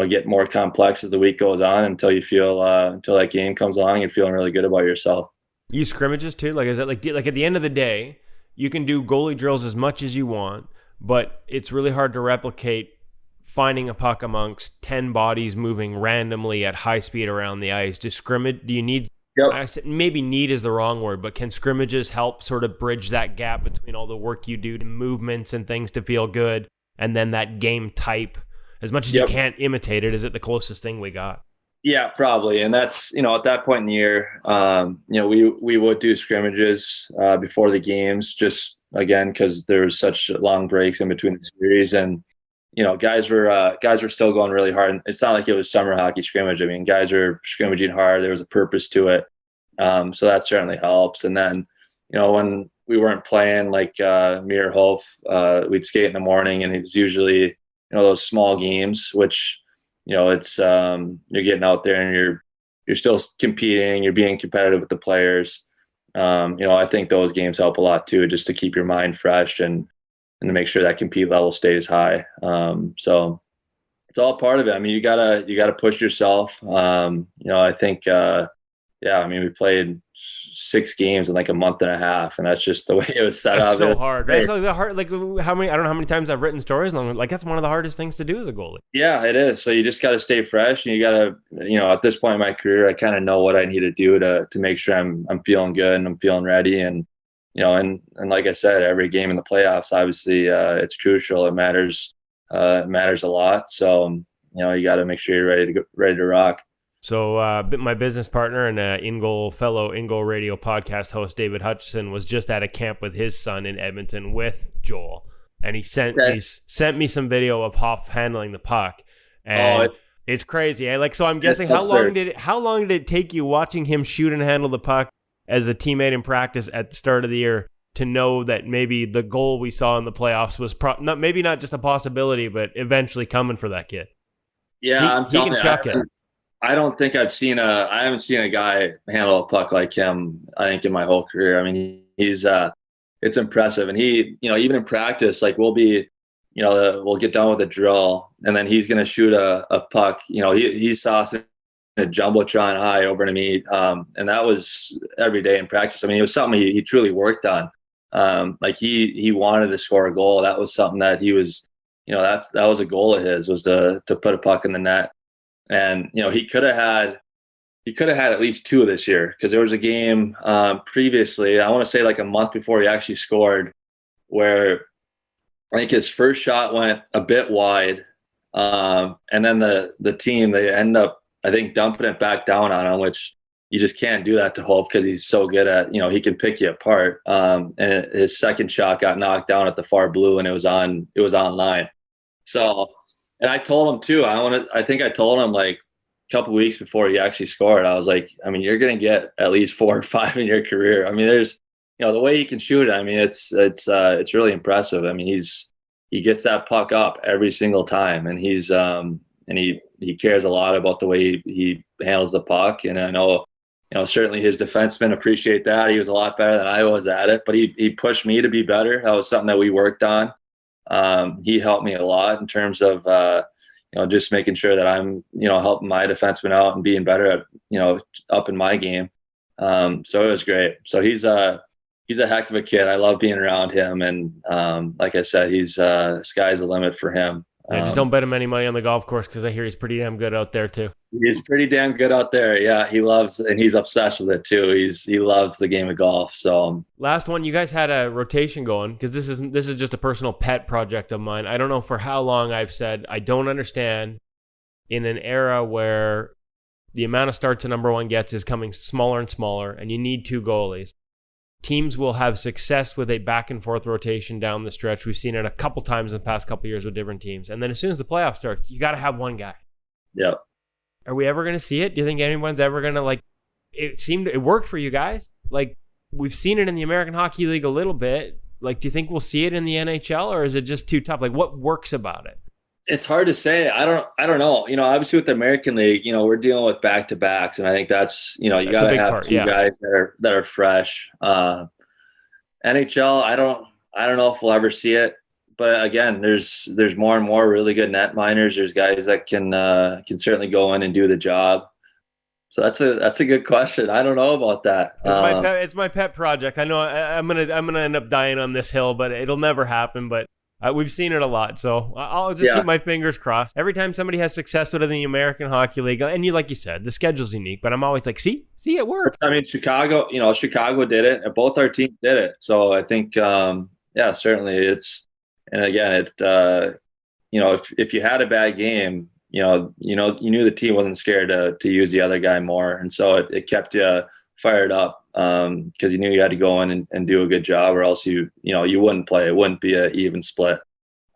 get more complex as the week goes on until you feel, until that game comes along, you're feeling really good about yourself. You scrimmages too? Like, is it like at the end of the day, you can do goalie drills as much as you want, but it's really hard to replicate finding a puck amongst 10 bodies moving randomly at high speed around the ice. Do you need, maybe need is the wrong word, but can scrimmages help sort of bridge that gap between all the work you do to movements and things to feel good, and then that game type? As much as you can't imitate it, is it the closest thing we got? Yeah, probably. And that's, at that point in the year, we would do scrimmages before the games, just again, because there was such long breaks in between the series. And, guys were still going really hard. It's not like it was summer hockey scrimmage. I mean, guys were scrimmaging hard. There was a purpose to it. So that certainly helps. And then, when we weren't playing, like me or Hof, we'd skate in the morning, and it was usually, those small games, which, it's you're getting out there and you're still competing, you're being competitive with the players. I think those games help a lot too, just to keep your mind fresh and to make sure that compete level stays high. So it's all part of it. I mean, you gotta push yourself. I think we played 6 games in like a month and a half, and that's just the way it was set up. That's so hard. That's like the hard. Like I don't know how many times I've written stories, and I'm like, that's one of the hardest things to do as a goalie. Yeah, it is. So you just got to stay fresh, and you got to, at this point in my career, I kind of know what I need to do to make sure I'm feeling good and I'm feeling ready. And and like I said, every game in the playoffs, obviously, it's crucial. It matters. It matters a lot. So you got to make sure you're ready to rock. So my business partner and fellow InGoal radio podcast host, David Hutchison, was just at a camp with his son in Edmonton with Joel. And he sent me some video of Hoff handling the puck. And it's crazy. Eh? So I'm guessing how long did it take you watching him shoot and handle the puck as a teammate in practice at the start of the year to know that maybe the goal we saw in the playoffs was maybe not just a possibility, but eventually coming for that kid? Yeah, he can chuck it. I don't think I haven't seen a guy handle a puck like him, I think, in my whole career. I mean, he's, it's impressive. And he, even in practice, like we'll get done with a drill and then he's going to shoot a puck. He saw us in a jumbotron high over to me. And that was every day in practice. I mean, it was something he truly worked on. Like he wanted to score a goal. That was something that he was, that was a goal of his, was to put a puck in the net. And he could have had at least two this year, because there was a game previously, I want to say like a month before he actually scored, where I think his first shot went a bit wide, and then the team, they end up, I think, dumping it back down on him, which you just can't do that to Hope, because he's so good at, he can pick you apart. And his second shot got knocked down at the far blue, and it was on line. So, and I told him too, I think I told him like a couple weeks before he actually scored, I was like, I mean, you're going to get at least 4 or 5 in your career. I mean, there's, the way he can shoot, I mean, it's really impressive. I mean, he gets that puck up every single time, and he's, and he cares a lot about the way he handles the puck. And I know, certainly his defensemen appreciate that. He was a lot better than I was at it, but he pushed me to be better. That was something that we worked on. He helped me a lot in terms of, just making sure that I'm, helping my defensemen out and being better at, up in my game. So it was great. So he's a heck of a kid. I love being around him. And like I said, he's sky's the limit for him. Yeah, just don't bet him any money on the golf course, because I hear he's pretty damn good out there too. He's pretty damn good out there. Yeah, he loves, and he's obsessed with it too. He loves the game of golf. So last one, you guys had a rotation going, because this is just a personal pet project of mine. I don't know for how long I've said I don't understand, in an era where the amount of starts a number one gets is coming smaller and smaller, and you need 2 goalies. Teams will have success with a back and forth rotation down the stretch. We've seen it a couple times in the past couple years with different teams. And then as soon as the playoffs start, you got to have one guy. Yeah. Are we ever going to see it? Do you think anyone's ever going to, it worked for you guys? Like, we've seen it in the American Hockey League a little bit. Like, do you think we'll see it in the NHL, or is it just too tough? Like, what works about it? It's hard to say. I don't know. Obviously with the American League, we're dealing with back-to-backs, and I think that's, you got to have two guys that are fresh. NHL, I don't know if we'll ever see it. But again, there's more and more really good net miners. There's guys that can certainly go in and do the job. So that's a good question. I don't know about that. It's my pet project. I know I'm gonna end up dying on this hill, but it'll never happen. But we've seen it a lot, so I'll just keep my fingers crossed. Every time somebody has success with it in the American Hockey League, and like you said, the schedule's unique, but I'm always like, see, it worked. I mean, Chicago did it, and both our teams did it. So I think, certainly it's, and again, if you had a bad game, you knew the team wasn't scared to use the other guy more, and so it kept you fired up. Because you knew you had to go in and do a good job, or else you wouldn't play. It wouldn't be an even split.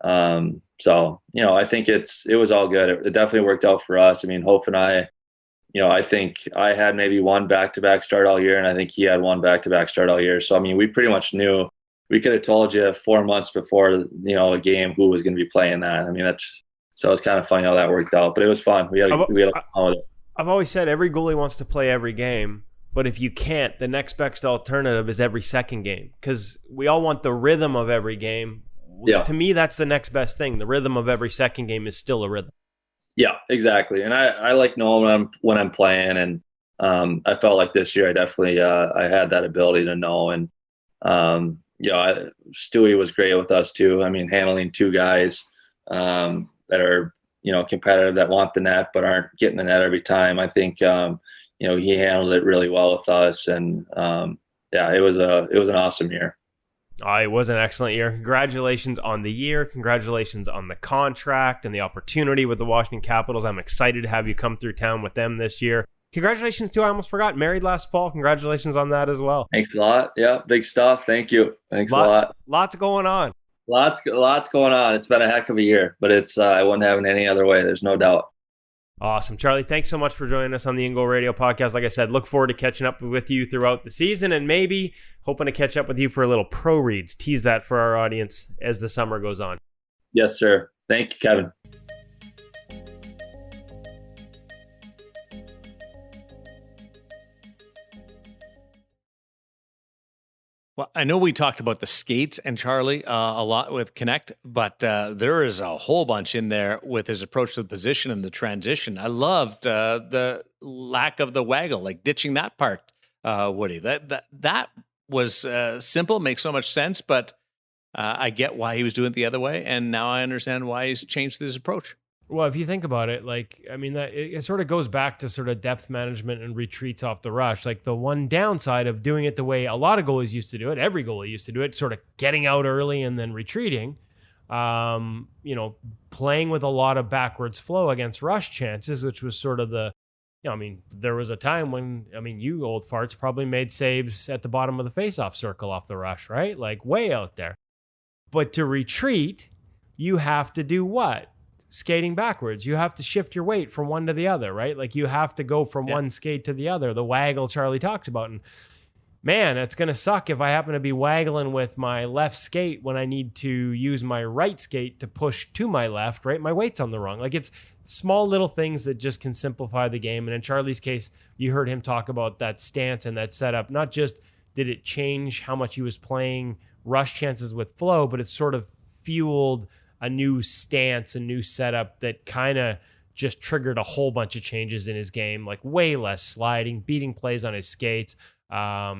So I think it was all good. It definitely worked out for us. I mean, Hope and I think I had maybe one back-to-back start all year, and I think he had one back-to-back start all year. So I mean, we pretty much knew. We could have told you 4 months before a game who was going to be playing that. I mean, so it's kind of funny how that worked out, but it was fun. We had fun with it. I've always said every goalie wants to play every game. But if you can't, the next best alternative is every second game, because we all want the rhythm of every game. Yeah. To me, that's the next best thing. The rhythm of every second game is still a rhythm. Yeah, exactly. And I like knowing when I'm playing, and I felt like this year I definitely I had that ability to know. And Stewie was great with us too. I mean, handling 2 guys that are competitive, that want the net but aren't getting the net every time. I think. He handled it really well with us, and it was an awesome year. It was an excellent year. Congratulations on the year. Congratulations on the contract and the opportunity with the Washington Capitals. I'm excited to have you come through town with them this year. Congratulations too. I almost forgot. Married last fall. Congratulations on that as well. Thanks a lot. Yeah, big stuff. Thank you. Thanks a lot. Lots going on. Lots going on. It's been a heck of a year, but it's I wouldn't have it any other way. There's no doubt. Awesome. Charlie, thanks so much for joining us on the InGoal Radio podcast. Like I said, look forward to catching up with you throughout the season, and maybe hoping to catch up with you for a little pro reads. Tease that for our audience as the summer goes on. Yes, sir. Thank you, Kevin. Well, I know we talked about the skates and Charlie a lot with KONEKT, but there is a whole bunch in there with his approach to the position and the transition. I loved the lack of the waggle, like ditching that part, Woody. That was simple, makes so much sense, but I get why he was doing it the other way, and now I understand why he's changed his approach. Well, if you think about it, like, I mean, that it sort of goes back to sort of depth management and retreats off the rush. Like the one downside of doing it the way a lot of goalies used to do it, every goalie used to do it, sort of getting out early and then retreating, playing with a lot of backwards flow against rush chances, which was sort of there was a time when, you old farts probably made saves at the bottom of the faceoff circle off the rush, right? Like way out there. But to retreat, you have to do what? Skating backwards. You have to shift your weight from one to the other, right? Like you have to go from one skate to the other, the waggle Charlie talks about. And man, it's going to suck if I happen to be waggling with my left skate when I need to use my right skate to push to my left, right? My weight's on the wrong. Like it's small little things that just can simplify the game. And in Charlie's case, you heard him talk about that stance and that setup. Not just did it change how much he was playing rush chances with flow, but it sort of fueled a new stance, a new setup that kind of just triggered a whole bunch of changes in his game, like way less sliding, beating plays on his skates,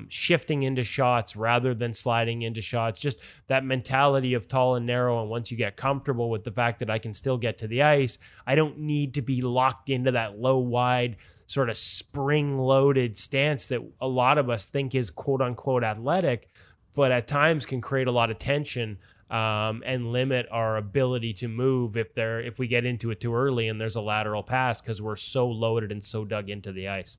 shifting into shots rather than sliding into shots, just that mentality of tall and narrow. And once you get comfortable with the fact that I can still get to the ice, I don't need to be locked into that low, wide, sort of spring-loaded stance that a lot of us think is quote-unquote athletic, but at times can create a lot of tension and limit our ability to move if we get into it too early and there's a lateral pass because we're so loaded and so dug into the ice.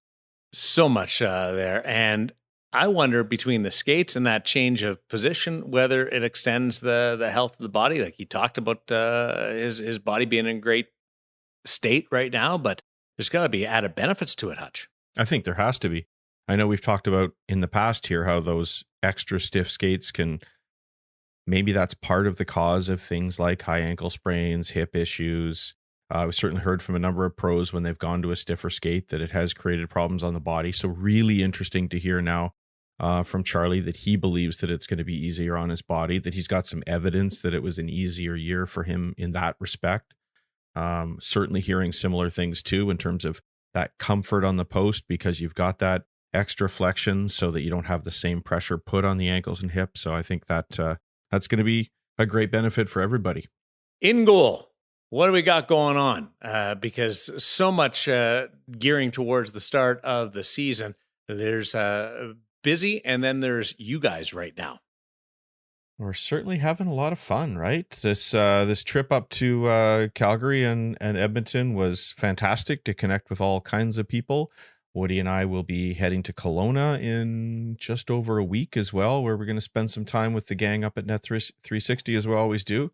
So much there. And I wonder between the skates and that change of position, whether it extends the health of the body. Like he talked about his body being in great state right now, but there's got to be added benefits to it, Hutch. I think there has to be. I know we've talked about in the past here how those extra stiff skates can, maybe that's part of the cause of things like high ankle sprains, hip issues. We've certainly heard from a number of pros when they've gone to a stiffer skate that it has created problems on the body. So really interesting to hear now from Charlie that he believes that it's going to be easier on his body, that he's got some evidence that it was an easier year for him in that respect. Certainly hearing similar things too in terms of that comfort on the post because you've got that extra flexion so that you don't have the same pressure put on the ankles and hips. So I think that that's going to be a great benefit for everybody. InGoal, what do we got going on? Because so much gearing towards the start of the season. There's busy, and then there's you guys right now. We're certainly having a lot of fun, right? This trip up to Calgary and Edmonton was fantastic to connect with all kinds of people. Woody and I will be heading to Kelowna in just over a week as well, where we're going to spend some time with the gang up at Net 360 as we always do.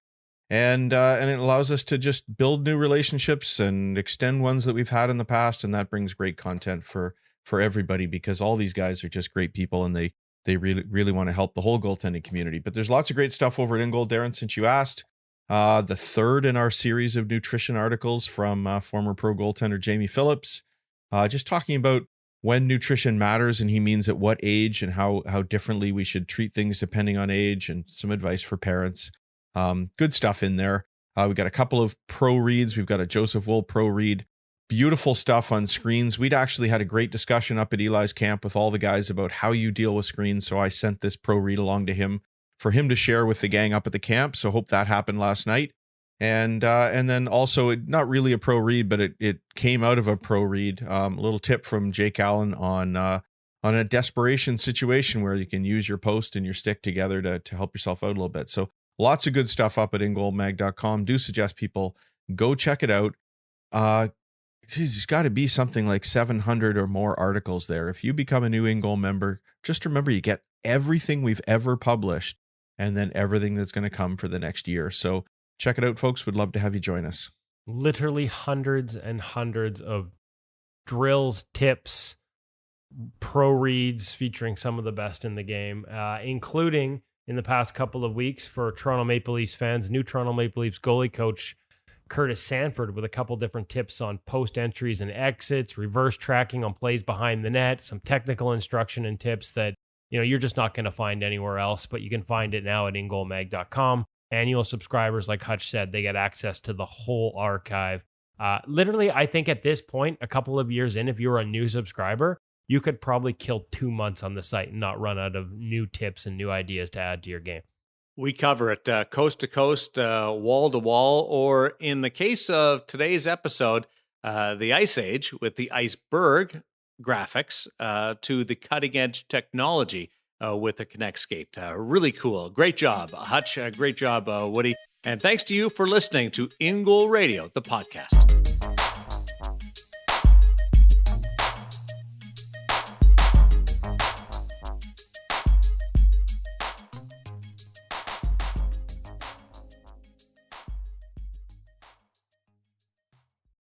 And it allows us to just build new relationships and extend ones that we've had in the past. And that brings great content for everybody because all these guys are just great people and they really, really want to help the whole goaltending community. But there's lots of great stuff over at InGoal, Darren, since you asked. The third in our series of nutrition articles from former pro goaltender Jamie Phillips. Just talking about when nutrition matters, and he means at what age and how differently we should treat things depending on age, and some advice for parents. Good stuff in there. We got a couple of pro reads. We've got a Joseph Wool pro read. Beautiful stuff on screens. We'd actually had a great discussion up at Eli's camp with all the guys about how you deal with screens. So I sent this pro read along to him for him to share with the gang up at the camp. So hope that happened last night. And then also, not really a pro read, but it came out of a pro read. A little tip from Jake Allen on a desperation situation where you can use your post and your stick together to help yourself out a little bit. So lots of good stuff up at ingoalmag.com. Do suggest people go check it out. There's got to be something like 700 or more articles there. If you become a new InGoal member, just remember you get everything we've ever published and then everything that's going to come for the next year. So check it out, folks. Would love to have you join us. Literally hundreds and hundreds of drills, tips, pro reads featuring some of the best in the game, including in the past couple of weeks for Toronto Maple Leafs fans, new Toronto Maple Leafs goalie coach Curtis Sanford with a couple different tips on post entries and exits, reverse tracking on plays behind the net, some technical instruction and tips that you're just not going to find anywhere else, but you can find it now at ingoalmag.com. Annual subscribers, like Hutch said, they get access to the whole archive. Literally, I think at this point, a couple of years in, if you're a new subscriber, you could probably kill 2 months on the site and not run out of new tips and new ideas to add to your game. We cover it coast to coast, wall to wall, or in the case of today's episode, the Ice Age with the iceberg graphics to the cutting edge technology with the Konekt skate. Really cool. Great job, Hutch. Great job, Woody. And thanks to you for listening to InGoal Radio, the podcast.